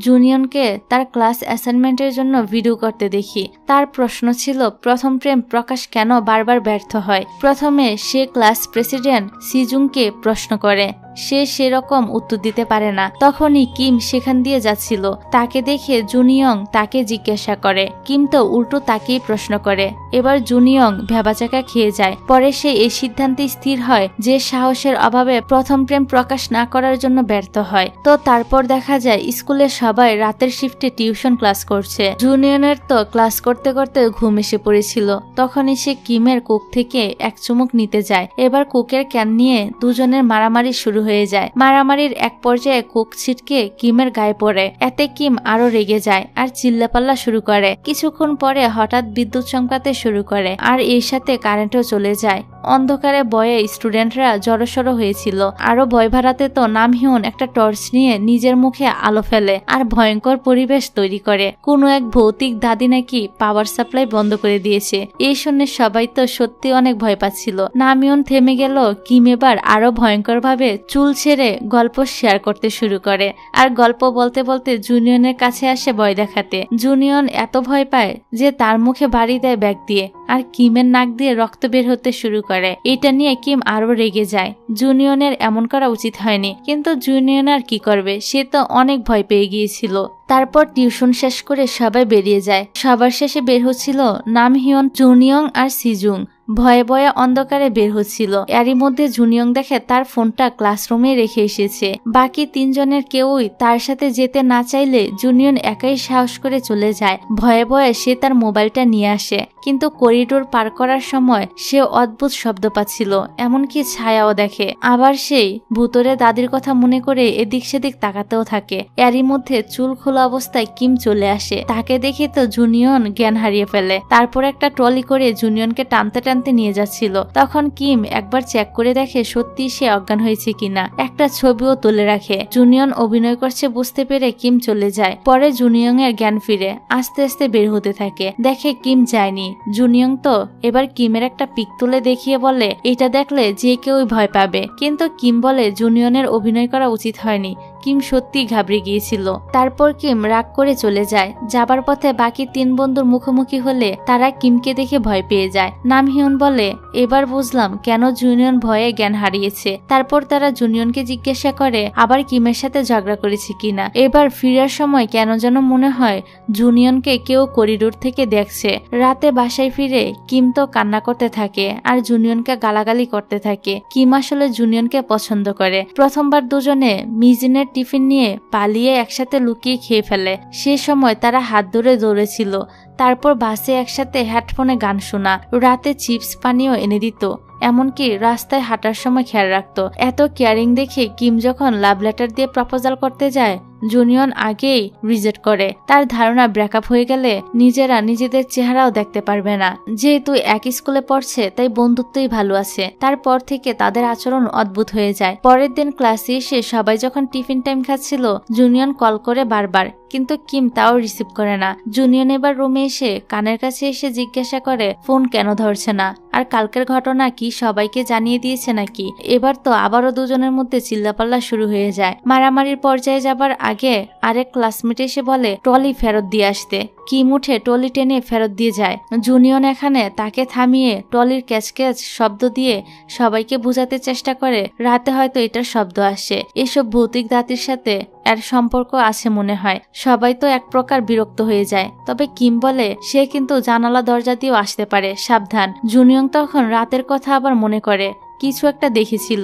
Speaker 1: জুনিয়নকে তার ক্লাস অ্যাসাইনমেন্টের জন্য ভিডিও করতে দেখি। তার প্রশ্ন ছিল প্রথম প্রেম প্রকাশ কেন বারবার ব্যর্থ হয়। প্রথমে সে ক্লাস প্রেসিডেন্ট সিজুংকে প্রশ্ন করে সে সেরকম উত্তর দিতে পারে না। তখনই কিম সেখান দিয়ে যাচ্ছিল, তাকে দেখে জুনিয়ং তাকে জিজ্ঞাসা করে। কিম তো উল্টো তাকেই প্রশ্ন করে। এবার জুনিয়ং ভেবাচাকা খেয়ে যায়। পরে সে এই সিদ্ধান্তে স্থির হয় যে সাহসের অভাবে প্রথম প্রেম প্রকাশ না করার জন্য ব্যর্থ হয়। তো তারপর দেখা যায় স্কুলে সবাই রাতের শিফটে টিউশন ক্লাস করছে। জুনিয়নের তো ক্লাস করতে করতে ঘুম এসে পড়েছিল। তখনই সে কিমের কোক থেকে এক চুমুক নিতে যায়। এবার কোকের ক্যান নিয়ে দুজনের মারামারি শুরু হয়ে যায়। মারামারির এক পর্যায়ে কোক ছিটকে কিমের গায়ে পড়ে। এতে কিম আরো রেগে যায় আর চিল্লাপাল্লা শুরু করে। কিছুক্ষণ পরে হঠাৎ বিদ্যুৎ চমকাতে শুরু করে আর এর সাথে কারেন্টও চলে যায়। অন্ধকারে ভয়ে স্টুডেন্টরা জড়সড় হয়েছিল। আরো ভয় বাড়াতে তো নামহিউন একটা টর্চ নিয়ে নিজের মুখে আলো ফেলে আর ভয়ঙ্কর পরিবেশ তৈরি করে। কোনো এক ভৌতিক দাদি নাকি পাওয়ার সাপ্লাই বন্ধ করে দিয়েছে। এই শুনে সবাই তো সত্যি অনেক ভয় পাচ্ছিল। নামহিউন থেমে গেল। কিম এবার আরো ভয়ঙ্কর ভাবে চুল ছেড়ে গল্প শেয়ার করতে শুরু করে আর গল্প বলতে বলতে জুনিয়নের কাছে আসে ভয় দেখাতে। জুনিয়ন এত ভয় পায় যে তার মুখে বাড়ি দেয় ব্যাগ দিয়ে আর কিমের নাক দিয়ে রক্ত বের হতে শুরু করে। এটা নিয়ে কিম আরো রেগে যায়। জুনিয়নের এমন করা উচিত হয়নি, কিন্তু জুনিয়ন আর কি করবে, সে তো অনেক ভয় পেয়ে গিয়েছিল। তারপর টিউশন শেষ করে সবাই বেরিয়ে যায়। সবার শেষে বের হচ্ছিল নামহিউন, জুনিয়ং আর সিজুং। ভয়ে ভয়ে অন্ধকারে বের হচ্ছিল। এরই মধ্যে জুনিয়ং দেখে তার ফোনটা ক্লাসরুমে রেখে এসেছে। বাকি তিনজনের কেউই তার সাথে যেতে না চাইলে জুনিয়ন একাই সাহস করে চলে যায়। ভয়ে ভয়ে সে তার মোবাইলটা নিয়ে আসে, কিন্তু করিডোর পার করার সময় সে অদ্ভুত শব্দ পাচ্ছিল, এমনকি ছায়াও দেখে। আবার সেই ভূতরে দাদির কথা মনে করে এদিক সেদিক তাকাতেও থাকে। এরই মধ্যে চুল খোলা অবস্থায় কিম চলে আসে। তাকে দেখে তো জুনিয়ন জ্ঞান হারিয়ে ফেলে। তারপর একটা ট্রলি করে জুনিয়নকে টানতে টানতে নিয়ে যাচ্ছিল। তখন কিম একবার চেক করে দেখে সত্যি সে অজ্ঞান হয়েছে কিনা। একটা ছবিও তুলে রাখে। জুনিয়ন অভিনয় করছে বুঝতে পেরে কিম চলে যায়। পরে জুনিয়ং এর জ্ঞান ফিরে আস্তে আস্তে বের হতে থাকে। দেখে কিম যায়নি। জুনিয়ং তো এবার কিমের একটা পিক তুলে দেখিয়ে বলে এটা দেখলে যে কেউই ভয় পাবে, কিন্তু কিম বলে জুনিয়নের অভিনয় করা উচিত হয়নি। কিম সত্যি ঘাবড়ে গিয়েছিল। তারপর কিম রাগ করে চলে যায়। যাবার পথে বাকি তিন বন্ধুর মুখোমুখি হলে তারা কিমকে দেখে ভয় পেয়ে যায়। নামহিউন বলে এবার বুঝলাম কেন জুনিয়ন ভয়ে জ্ঞান হারিয়েছে। তারপর তারা জুনিয়নকে জিজ্ঞাসা করে আবার কিমের সাথে ঝগড়া করেছে কিনা। এবার ফিরার সময় কেন যেন মনে হয় জুনিয়নকে কেউ করিডোর থেকে দেখছে। রাতে বাসায় ফিরে কিম তো কান্না করতে থাকে আর জুনিয়নকে গালাগালি করতে থাকে। কিম আসলে জুনিয়নকে পছন্দ করে। প্রথমবার দুজনে মিজিনের টিফিন নিয়ে পালিয়ে একসাথে লুকিয়ে খেয়ে ফেলে। সে সময় তারা হাত ধরে দৌড়েছিল। তারপর বাসে একসাথে হেডফোনে গান শোনা, রাতে চিপস পানিও এনে দিত, এমনকি রাস্তায় হাঁটার সময় খেয়াল রাখতো। এত কেয়ারিং দেখে কিম যখন লাভ লেটার দিয়ে প্রপোজাল করতে যায় জুনিয়ন আগেই রিজেক্ট করে। তার ধারণা ব্রেকআপ হয়ে গেলে নিজেরা নিজেদের চেহারাও দেখতে পারবে না। যেহেতু এক স্কুলে পড়ছে তাই বন্ধুত্বই ভালো আছে। তারপর থেকে তাদের আচরণ অদ্ভুত হয়ে যায়। পরের দিন ক্লাসে এসে সবাই যখন টিফিন টাইম খাচ্ছিল জুনিয়ন কল করে বারবার, কিন্তু কিম তাও রিসিভ করে না। জুনিয়ন এবার রুমে এসে কানের কাছে এসে জিজ্ঞাসা করে ফোন কেন ধরছে না আর কালকের ঘটনা কি সবাইকে জানিয়ে দিয়েছে নাকি। এবার তো আবারও দুজনের মধ্যে চিল্লাপাল্লা শুরু হয়ে যায়। মারামারির পর্যায়ে যাবার আগে আরেক ক্লাসমেট এসে বলে ট্রলি ফেরত দিয়ে আসতে। কিম উঠে ট্রলি টেনে ফেরত দিয়ে যায়। জুনিয়ন এখানে তাকে থামিয়ে ট্রলির ক্যাচ ক্যাচ শব্দ দিয়ে সবাইকে বোঝাতে চেষ্টা করে রাতে হয়তো এটার শব্দ আসে। এসব ভৌতিক দাতির সাথে এর সম্পর্ক আছে মনে হয়। সবাই তো এক প্রকার বিরক্ত হয়ে যায়। তবে কিম বলে সে কিন্তু জানালা দরজা দিয়েও আসতে পারে, সাবধান। জুনিয়ন তখন রাতের কথা আবার মনে করে কিছু একটা দেখেছিল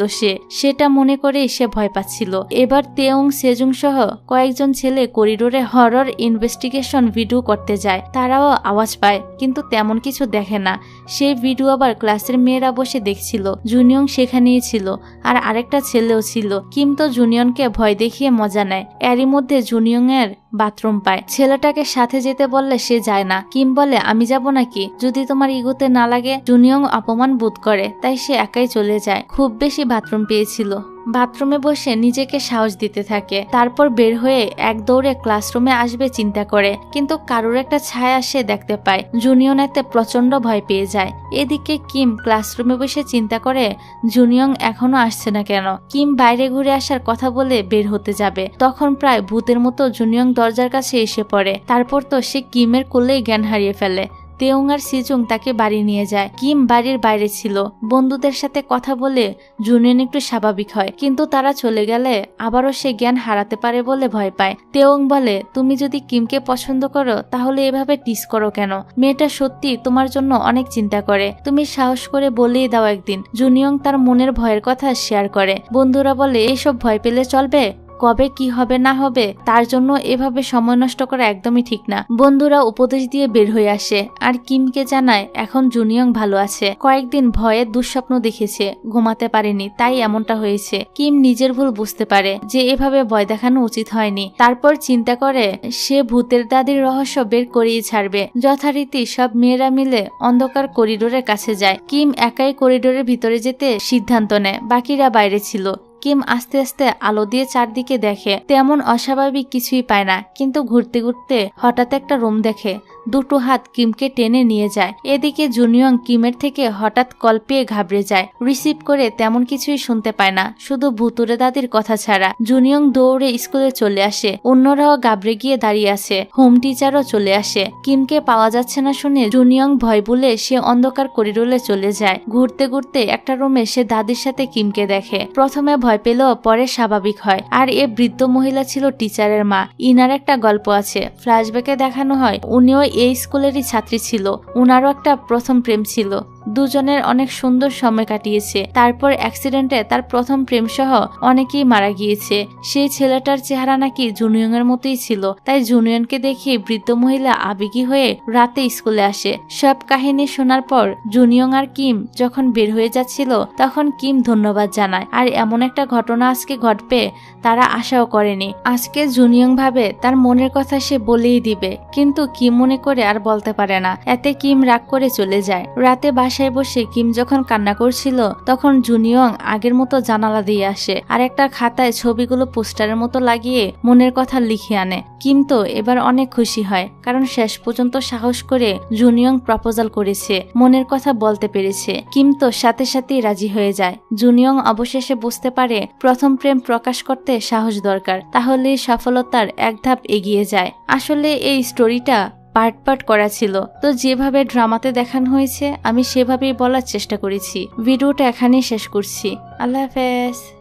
Speaker 1: সেটা মনে করে সে ভয় পাচ্ছিল। এবার তেউং সেজুং সহ কয়েকজন ছেলে করিডোরে হরর ইনভেস্টিগেশন ভিডিও করতে যায়। তারাও আওয়াজ পায় কিন্তু তেমন কিছু দেখে না। সেই ভিডিও আবার ক্লাসের মেয়েরা বসে দেখছিল। জুনিয়ন সেখানেই ছিল আর আরেকটা ছেলেও ছিল। কিম তো জুনিয়নকে ভয় দেখিয়ে মজা নেয়। এরই মধ্যে জুনিয়নের বাথরুম পায়। ছেলেটাকে সাথে যেতে বললে সে যায় না। কিম বলে আমি যাব নাকি, যদি তোমার ইগোতে না লাগে। জুনিয়ন অপমান বোধ করে তাই সে একাই চলে যায়। খুব বেশি বাথরুম পেয়েছিল। বাথরুমে বসে নিজেকে সাহস দিতে থাকে। তারপর বের হয়ে এক দৌড়ে ক্লাসরুমে আসবে চিন্তা করে, কিন্তু কারোর একটা ছায়া সে দেখতে পায়। জুনিয়ন এতে প্রচন্ড ভয় পেয়ে যায়। এদিকে কিম ক্লাসরুমে বসে চিন্তা করে জুনিয়ন এখনো আসছে না কেন। কিম বাইরে ঘুরে আসার কথা বলে বের হতে যাবে, তখন প্রায় ভূতের মতো জুনিয়ন দরজার কাছে এসে পড়ে। তারপর তো সে কিমের কোলেই জ্ঞান হারিয়ে ফেলে। তেওং আর সিজুং তাকে বাড়ি নিয়ে যায়। কিম বাড়ির বাইরে ছিল, বন্ধুদের সাথে কথা বলে জুনিয়ন একটু স্বাভাবিক হয়, কিন্তু তারা চলে গেলে আবারও সে জ্ঞান হারাতে পারে বলে ভয় পায়। তেওং বলে, তুমি যদি কিমকে পছন্দ করো তাহলে এভাবে টিস করো কেন? মেয়েটা সত্যি তোমার জন্য অনেক চিন্তা করে, তুমি সাহস করে বলেই দাও একদিন। জুনিয়ং তার মনের ভয়ের কথা শেয়ার করে। বন্ধুরা বলে, এইসব ভয় পেলে চলবে? কবে কি হবে না হবে তার জন্য এভাবে সময় নষ্ট করা একদমই ঠিক না। বন্ধুরা উপদেশ দিয়ে বের হয়ে আসে আর কিমকে জানায় এখন জুনিয়ং ভালো আছে। কয়েকদিন ভয়ে দুঃস্বপ্ন দেখেছে, ঘুমাতে পারেনি, তাই এমনটা হয়েছে। কিম নিজের ভুল বুঝতে পারে যে এভাবে ভয় দেখানো উচিত হয়নি। তারপর চিন্তা করে সে ভূতের দাদির রহস্য বের করেই ছাড়বে। যথারীতি সব মেয়েরা মিলে অন্ধকার করিডোরের কাছে যায়। কিম একাই করিডোরের ভিতরে যেতে সিদ্ধান্ত নেয়, বাকিরা বাইরে ছিল। কিম আস্তে আস্তে আলো দিয়ে চারদিকে দেখে, তেমন অস্বাভাবিক কিছুই পায় না, কিন্তু ঘুরতে ঘুরতে হঠাৎ একটা রুম দেখে। দুটো হাত কিমকে টেনে নিয়ে যায়। এদিকে জুনিয়ং কিমের থেকে হঠাৎ কল পেয়ে ঘাবড়ে যায়। রিসিভ করে তেমন কিছুই শুনতে পায় না, শুধু ভুতুরে দাদির কথা ছাড়া। জুনিয়ং দৌড়ে স্কুলে চলে আসে, অন্যরাও ঘাবড়ে গিয়ে দাঁড়িয়ে আছে। হোম টিচারও চলে আসে। কিমকে পাওয়া যাচ্ছে না শুনে জুনিয়ং ভয় বলে সে অন্ধকার করিডোরে চলে যায়। ঘুরতে ঘুরতে একটা রুমে সে দাদির সাথে কিমকে দেখে। প্রথমে ভয় পেলেও পরে স্বাভাবিক হয়। আর এ বৃদ্ধ মহিলা ছিল টিচারের মা। ইনার একটা গল্প আছে, ফ্ল্যাশব্যাকে দেখানো হয় উনিও এই স্কুলেরই ছাত্রী ছিল। উনারও একটা প্রথম প্রেম ছিল, দুজনের অনেক সুন্দর সময় কাটিয়েছে। তারপর অ্যাক্সিডেন্টে তার প্রথম প্রেম সহ অনেকেই মারা গিয়েছে। সেই ছেলেটার চেহারা নাকি জুনিয়ং এর মতোই ছিল, তাই জুনিয়নকে দেখে বৃদ্ধ মহিলা আবেগী হয়ে রাতে স্কুলে আসে। সব কাহিনী শোনার পর জুনিয়ং আর কিম যখন বের হয়ে যাচ্ছিল তখন কিম ধন্যবাদ জানায়। আর এমন একটা ঘটনা আজকে ঘটবে তারা আশাও করেনি। আজকে জুনিয়ং ভাবে তার মনের কথা সে বলেই দিবে, কিন্তু কিম মনে করে আর বলতে পারে না। এতে কিম রাগ করে চলে যায়। রাতে বাসায় বসে কিম যখন কান্না করছিল তখন জুনিয়ং আগের মতো জানালা দিয়ে আসে আর একটা খাতায় ছবিগুলো পোস্টারের মতো লাগিয়ে মনের কথা লিখে আনে। কিম তো এবার অনেক খুশি হয়, কারণ শেষ পর্যন্ত সাহস করে জুনিয়ং প্রপোজাল করেছে, মনের কথা বলতে পেরেছে। কিম তো সাথে সাথেই রাজি হয়ে যায়। জুনিয়ং অবশেষে বুঝতে পারে প্রথম প্রেম প্রকাশ করতে সাহস দরকার, তাহলে সফলতার এক ধাপ এগিয়ে যায়। আসলে এই স্টোরিটা পার্ট পার্ট করা ছিল, তো যেভাবে ড্রামাতে দেখানো হয়েছে আমি সেভাবেই বলার চেষ্টা করেছি। ভিডিওটা এখানেই শেষ করছি। আল্লাহ হাফেজ।